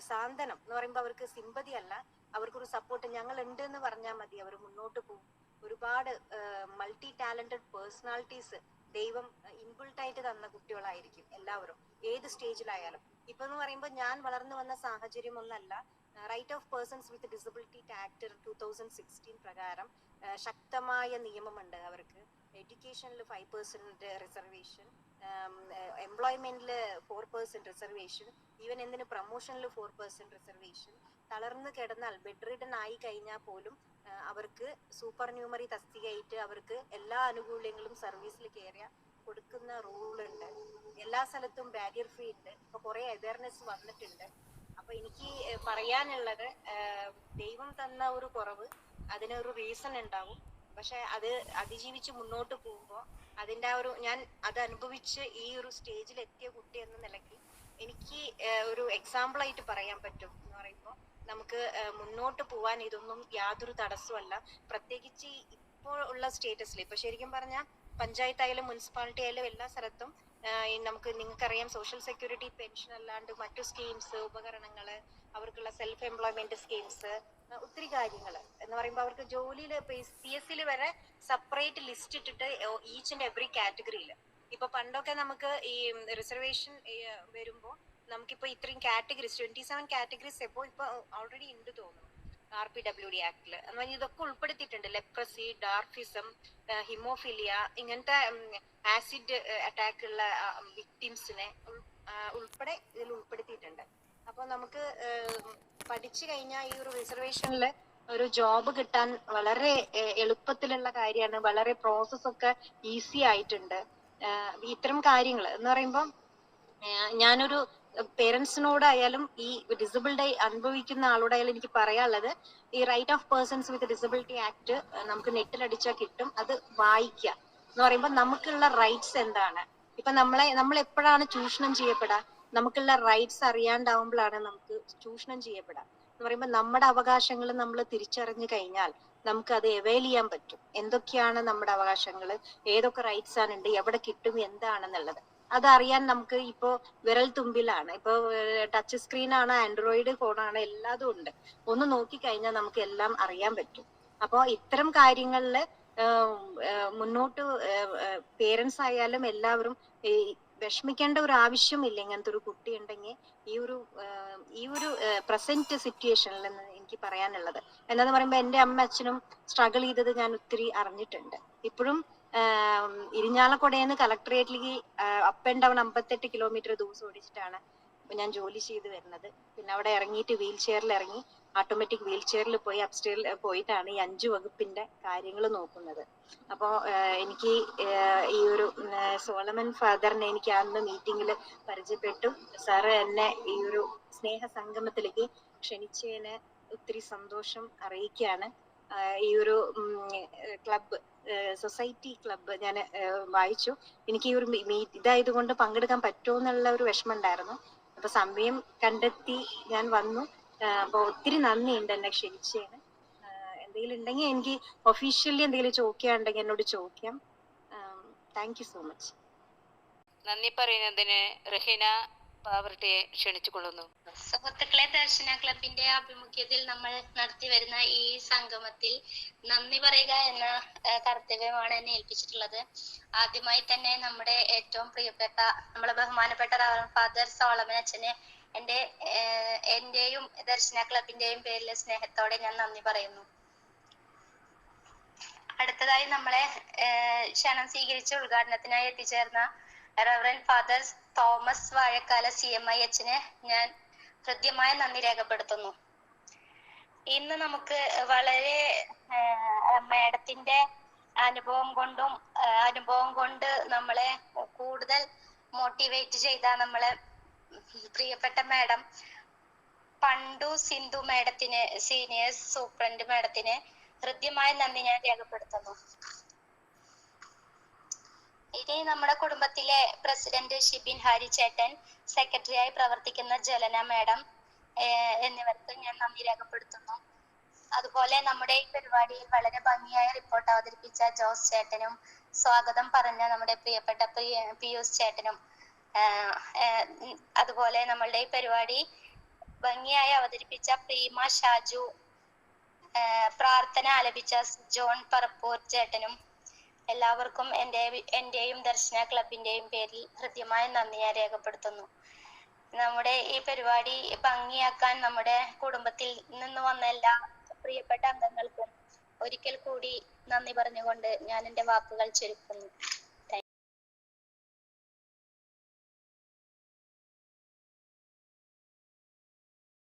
സാന്ത്വനം എന്ന് പറയുമ്പോൾ അവർക്ക് സിമ്പതി അല്ല, അവർക്കൊരു സപ്പോർട്ട് ഞങ്ങൾ ഉണ്ട് എന്ന് പറഞ്ഞാൽ മതി, അവർ മുന്നോട്ട് പോകും. ഒരുപാട് മൾട്ടി ടാലന്റഡ് പേഴ്സണാലിറ്റീസ് ദൈവം ഇൻബിൾട്ട് ആയിട്ട് തന്ന കുട്ടികളായിരിക്കും എല്ലാവരും, ഏത് സ്റ്റേജിലായാലും. ഇപ്പൊ എന്ന് പറയുമ്പോൾ ഞാൻ വളർന്നു വന്ന സാഹചര്യം ഒന്നല്ല. Right of persons with disability act 2016 പ്രകാരം ശക്തമായ നിയമമുണ്ട് അവർക്ക്. എഡ്യൂക്കേഷനിൽ 5% റിസർവേഷൻ, എംപ്ലോയ്മെന്റിൽ 4% റിസർവേഷൻ, ഈവൻ എന്തിന് പ്രൊമോഷനിൽ 4% റിസർവേഷൻ. തളർന്നു കിടന്നാൽ ബെഡ് റിഡൻ ആയി കഴിഞ്ഞാൽ പോലും അവർക്ക് സൂപ്പർ ന്യൂമറി തസ്തികയായിട്ട് അവർക്ക് എല്ലാ ആനുകൂല്യങ്ങളും സർവീസിൽ കയറിയ കൊടുക്കുന്ന റൂളുണ്ട്. എല്ലാ സ്ഥലത്തും ബാരിയർ ഫ്രീ ഉണ്ട്. ഇപ്പൊ കുറെ അവയർനെസ് വന്നിട്ടുണ്ട്. അപ്പൊ എനിക്ക് പറയാനുള്ളത്, ദൈവം തന്ന ഒരു കുറവ് അതിനൊരു റീസൺ ഉണ്ടാവും. പക്ഷെ അത് അതിജീവിച്ച് മുന്നോട്ട് പോകുമ്പോൾ അതിൻ്റെ ഞാൻ അത് അനുഭവിച്ച് ഈ ഒരു സ്റ്റേജിൽ എത്തിയ കുട്ടി എന്ന നിലയ്ക്ക് എനിക്ക് ഒരു എക്സാമ്പിൾ ആയിട്ട് പറയാൻ പറ്റും എന്ന് പറയുമ്പോൾ, നമുക്ക് മുന്നോട്ട് പോവാൻ ഇതൊന്നും യാതൊരു തടസ്സമല്ല. പ്രത്യേകിച്ച് ഇപ്പോൾ ഉള്ള സ്റ്റേറ്റസിൽ, ഇപ്പൊ ശരിക്കും പറഞ്ഞാൽ പഞ്ചായത്തായാലും മുനിസിപ്പാലിറ്റി ആയാലും എല്ലാ സ്ഥലത്തും നമുക്ക് നിങ്ങൾക്കറിയാം, സോഷ്യൽ സെക്യൂരിറ്റി പെൻഷൻ അല്ലാണ്ട് മറ്റു സ്കീംസ്, ഉപകരണങ്ങള്, അവർക്കുള്ള സെൽഫ് എംപ്ലോയ്മെന്റ് സ്കീംസ്, ഒത്തിരി കാര്യങ്ങൾ എന്ന് പറയുമ്പോൾ അവർക്ക് ജോലിയിൽ PSCയിൽ വരെ സെപ്പറേറ്റ് ലിസ്റ്റ് ഇട്ടിട്ട് ഈച്ച് ആൻഡ് എവറി കാറ്റഗറിയിൽ. ഇപ്പൊ പണ്ടൊക്കെ നമുക്ക് ഈ റിസർവേഷൻ വരുമ്പോൾ നമുക്കിപ്പോ ഇത്രയും കാറ്റഗറീസ് 27 കാറ്റഗറീസ് എപ്പോ ഇപ്പൊ ഓൾറെഡി ഉണ്ട് തോന്നുന്നു RPWD ആക്ടില്. എന്ന് പറഞ്ഞാൽ ഇതൊക്കെ ഉൾപ്പെടുത്തിയിട്ടുണ്ട്. ലെപ്രസി, ഡാർഫിസം, ഹിമോഫിലിയ, ഇങ്ങനത്തെ ആസിഡ് അറ്റാക്ക് ഉള്ള വിക്ടിംസിനെ ഉൾപ്പെടെ ഇതിൽ ഉൾപ്പെടുത്തിയിട്ടുണ്ട്. അപ്പൊ നമുക്ക് പഠിച്ചു കഴിഞ്ഞാൽ ഈ ഒരു റിസർവേഷനിൽ ഒരു ജോബ് കിട്ടാൻ വളരെ എളുപ്പത്തിലുള്ള കാര്യമാണ്. വളരെ പ്രോസസ് ഒക്കെ ഈസി ആയിട്ടുണ്ട്. ഇത്തരം കാര്യങ്ങൾ എന്ന് പറയുമ്പോൾ ഞാനൊരു പേരൻസിനോടായാലും ഈ ഡിസബിലിറ്റി അനുഭവിക്കുന്ന ആളോടായാലും എനിക്ക് പറയാനുള്ളത്, ഈ right of persons with disability act നമുക്ക് നെറ്റിലടിച്ചാൽ കിട്ടും. അത് വായിക്കുക എന്ന് പറയുമ്പോൾ നമുക്കുള്ള റൈറ്റ്സ് എന്താണ്. ഇപ്പൊ നമ്മൾ എപ്പോഴാണ് ചൂഷണം ചെയ്യപ്പെടാ? നമുക്കുള്ള റൈറ്റ്സ് അറിയാണ്ടാവുമ്പോഴാണ് നമുക്ക് ചൂഷണം ചെയ്യപ്പെടാം. എന്ന് പറയുമ്പോൾ നമ്മുടെ അവകാശങ്ങൾ നമ്മൾ തിരിച്ചറിഞ്ഞു കഴിഞ്ഞാൽ നമുക്ക് അത് അവൈൽ ചെയ്യാൻ പറ്റും. എന്തൊക്കെയാണ് നമ്മുടെ അവകാശങ്ങൾ, ഏതൊക്കെ റൈറ്റ്സ് ആണുണ്ട്, എവിടെ കിട്ടും, എന്താണെന്നുള്ളത് അതറിയാൻ നമുക്ക് ഇപ്പോ വിരൽ തുമ്പിലാണ്. ഇപ്പൊ ടച്ച് സ്ക്രീൻ ആണ്, ആൻഡ്രോയിഡ് ഫോണാണ്, എല്ലാതും ഉണ്ട്. ഒന്ന് നോക്കിക്കഴിഞ്ഞാൽ നമുക്ക് എല്ലാം അറിയാൻ പറ്റും. അപ്പോ ഇത്തരം കാര്യങ്ങളിൽ മുന്നോട്ട് പേരൻസ് ആയാലും എല്ലാവരും വിഷമിക്കേണ്ട ഒരു ആവശ്യമില്ല. ഇങ്ങനത്തെ ഒരു കുട്ടി ഉണ്ടെങ്കിൽ ഈ ഒരു പ്രസന്റ് സിറ്റുവേഷനിൽ നിന്ന് എനിക്ക് പറയാനുള്ളത് എന്താന്ന് പറയുമ്പോൾ, എന്റെ അമ്മ അച്ഛനും സ്ട്രഗിൾ ചെയ്തത് ഞാൻ ഒത്തിരി അറിഞ്ഞിട്ടുണ്ട്. ഇപ്പോഴും ഇരിഞ്ഞാലക്കുടയെന്ന് കളക്ടറേറ്റിലേക്ക് അപ്പ് ആൻഡ് ഡൗൺ 58 കിലോമീറ്റർ ദിവസം ഓടിച്ചിട്ടാണ് ഞാൻ ജോലി ചെയ്ത് വരുന്നത്. പിന്നെ അവിടെ ഇറങ്ങിയിട്ട് വീൽ ചെയറിൽ ഇറങ്ങി ഓട്ടോമാറ്റിക് വീൽ ചെയറിൽ പോയി അപ്സ്റ്റേറിൽ പോയിട്ടാണ് ഈ 5 വകുപ്പിന്റെ കാര്യങ്ങൾ നോക്കുന്നത്. അപ്പോൾ എനിക്ക് ഈ ഒരു സോളമൻ ഫാദറിനെ എനിക്ക് അന്ന് മീറ്റിംഗിൽ പരിചയപ്പെട്ടു. സാറ് എന്നെ ഈ ഒരു സ്നേഹ സംഗമത്തിലേക്ക് ക്ഷണിച്ചതിന് ഒത്തിരി സന്തോഷം അറിയിക്കുകയാണ്. ഈ ഒരു ക്ലബ്ബ്, സൊസൈറ്റി ക്ലബ്ബ് ഞാൻ വായിച്ചു. എനിക്ക് ഈ ഒരു ഇതായത് കൊണ്ട് പങ്കെടുക്കാൻ പറ്റുമോ എന്നുള്ള ഒരു വിഷമം ഉണ്ടായിരുന്നു. അപ്പൊ സമയം കണ്ടെത്തി ഞാൻ വന്നു. അപ്പൊ ഒത്തിരി നന്ദിയുണ്ട് എന്നെ ക്ഷണിച്ചതിന്. എന്തെങ്കിലും ഉണ്ടെങ്കിൽ എനിക്ക് ഒഫീഷ്യലി എന്തെങ്കിലും ചോദിക്കാനുണ്ടെങ്കിൽ എന്നോട് ചോദിക്കാം. Thank you so much. നന്ദി പറയുന്നതിന് റഹീന പാവർട്ടിയെ ക്ഷണിച്ചുകൊള്ളുന്നു. സുഹൃത്തുക്കളെ, ദർശന ക്ലബിന്റെ ആഭിമുഖ്യത്തിൽ നമ്മൾ നടത്തി വരുന്ന ഈ സംഗമത്തിൽ നന്ദി പറയുക എന്ന കർത്തവ്യമാണ് എന്നെ ഏൽപ്പിച്ചിട്ടുള്ളത്. ആദ്യമായി തന്നെ നമ്മുടെ ഏറ്റവും പ്രിയപ്പെട്ട, നമ്മളെ ബഹുമാനപ്പെട്ട ഫാദർ സോളമൻ അച്ഛനെ എന്റെയും ദർശന ക്ലബിന്റെയും പേരിൽ സ്നേഹത്തോടെ ഞാൻ നന്ദി പറയുന്നു. അടുത്തതായി നമ്മളെ ക്ഷണം സ്വീകരിച്ച് ഉദ്ഘാടനത്തിനായി എത്തിച്ചേർന്ന reverend father Thomas Vazhakkala CMI അച്ഛന് ഞാൻ ഹൃദ്യമായ നന്ദി രേഖപ്പെടുത്തുന്നു. ഇന്ന് നമുക്ക് വളരെ മേഡത്തിന്റെ അനുഭവം കൊണ്ട് നമ്മളെ കൂടുതൽ മോട്ടിവേറ്റ് ചെയ്ത നമ്മളെ പ്രിയപ്പെട്ട മാഡം പണ്ടു സിന്ധു മാഡത്തിന്, സീനിയർ സൂപ്രണ്ട് മാഡത്തിന് ഹൃദ്യമായ നന്ദി ഞാൻ രേഖപ്പെടുത്തുന്നു. ഇനി നമ്മുടെ കുടുംബത്തിലെ പ്രസിഡന്റ് ഷിബിൻ ഹാരി ചേട്ടൻ, സെക്രട്ടറിയായി പ്രവർത്തിക്കുന്ന ജലന മാഡം എന്നിവർക്ക് ഞാൻ നന്ദി രേഖപ്പെടുത്തുന്നു. അതുപോലെ നമ്മുടെ ഈ പരിപാടിയിൽ വളരെ ഭംഗിയായ റിപ്പോർട്ട് അവതരിപ്പിച്ച ജോസ് ചേട്ടനും സ്വാഗതം പറഞ്ഞ നമ്മുടെ പ്രിയപ്പെട്ട പിയൂസ് ചേട്ടനും, അതുപോലെ നമ്മളുടെ ഈ പരിപാടി ഭംഗിയായി അവതരിപ്പിച്ച പ്രീമ ഷാജു, പ്രാർത്ഥന ആലപിച്ച ജോൺ പറപ്പൂർ ചേട്ടനും എല്ലാവർക്കും എന്റെയും ദർശന ക്ലബിന്റെയും പേരിൽ ഹൃദ്യമായ നന്ദി ഞാൻ രേഖപ്പെടുത്തുന്നു. നമ്മുടെ ഈ പരിപാടി ഭംഗിയാക്കാൻ നമ്മുടെ കുടുംബത്തിൽ നിന്ന് വന്ന എല്ലാ പ്രിയപ്പെട്ട അംഗങ്ങൾക്കും ഒരിക്കൽ കൂടി നന്ദി പറഞ്ഞുകൊണ്ട് ഞാൻ എൻ്റെ വാക്കുകൾ ചുരുക്കുന്നു.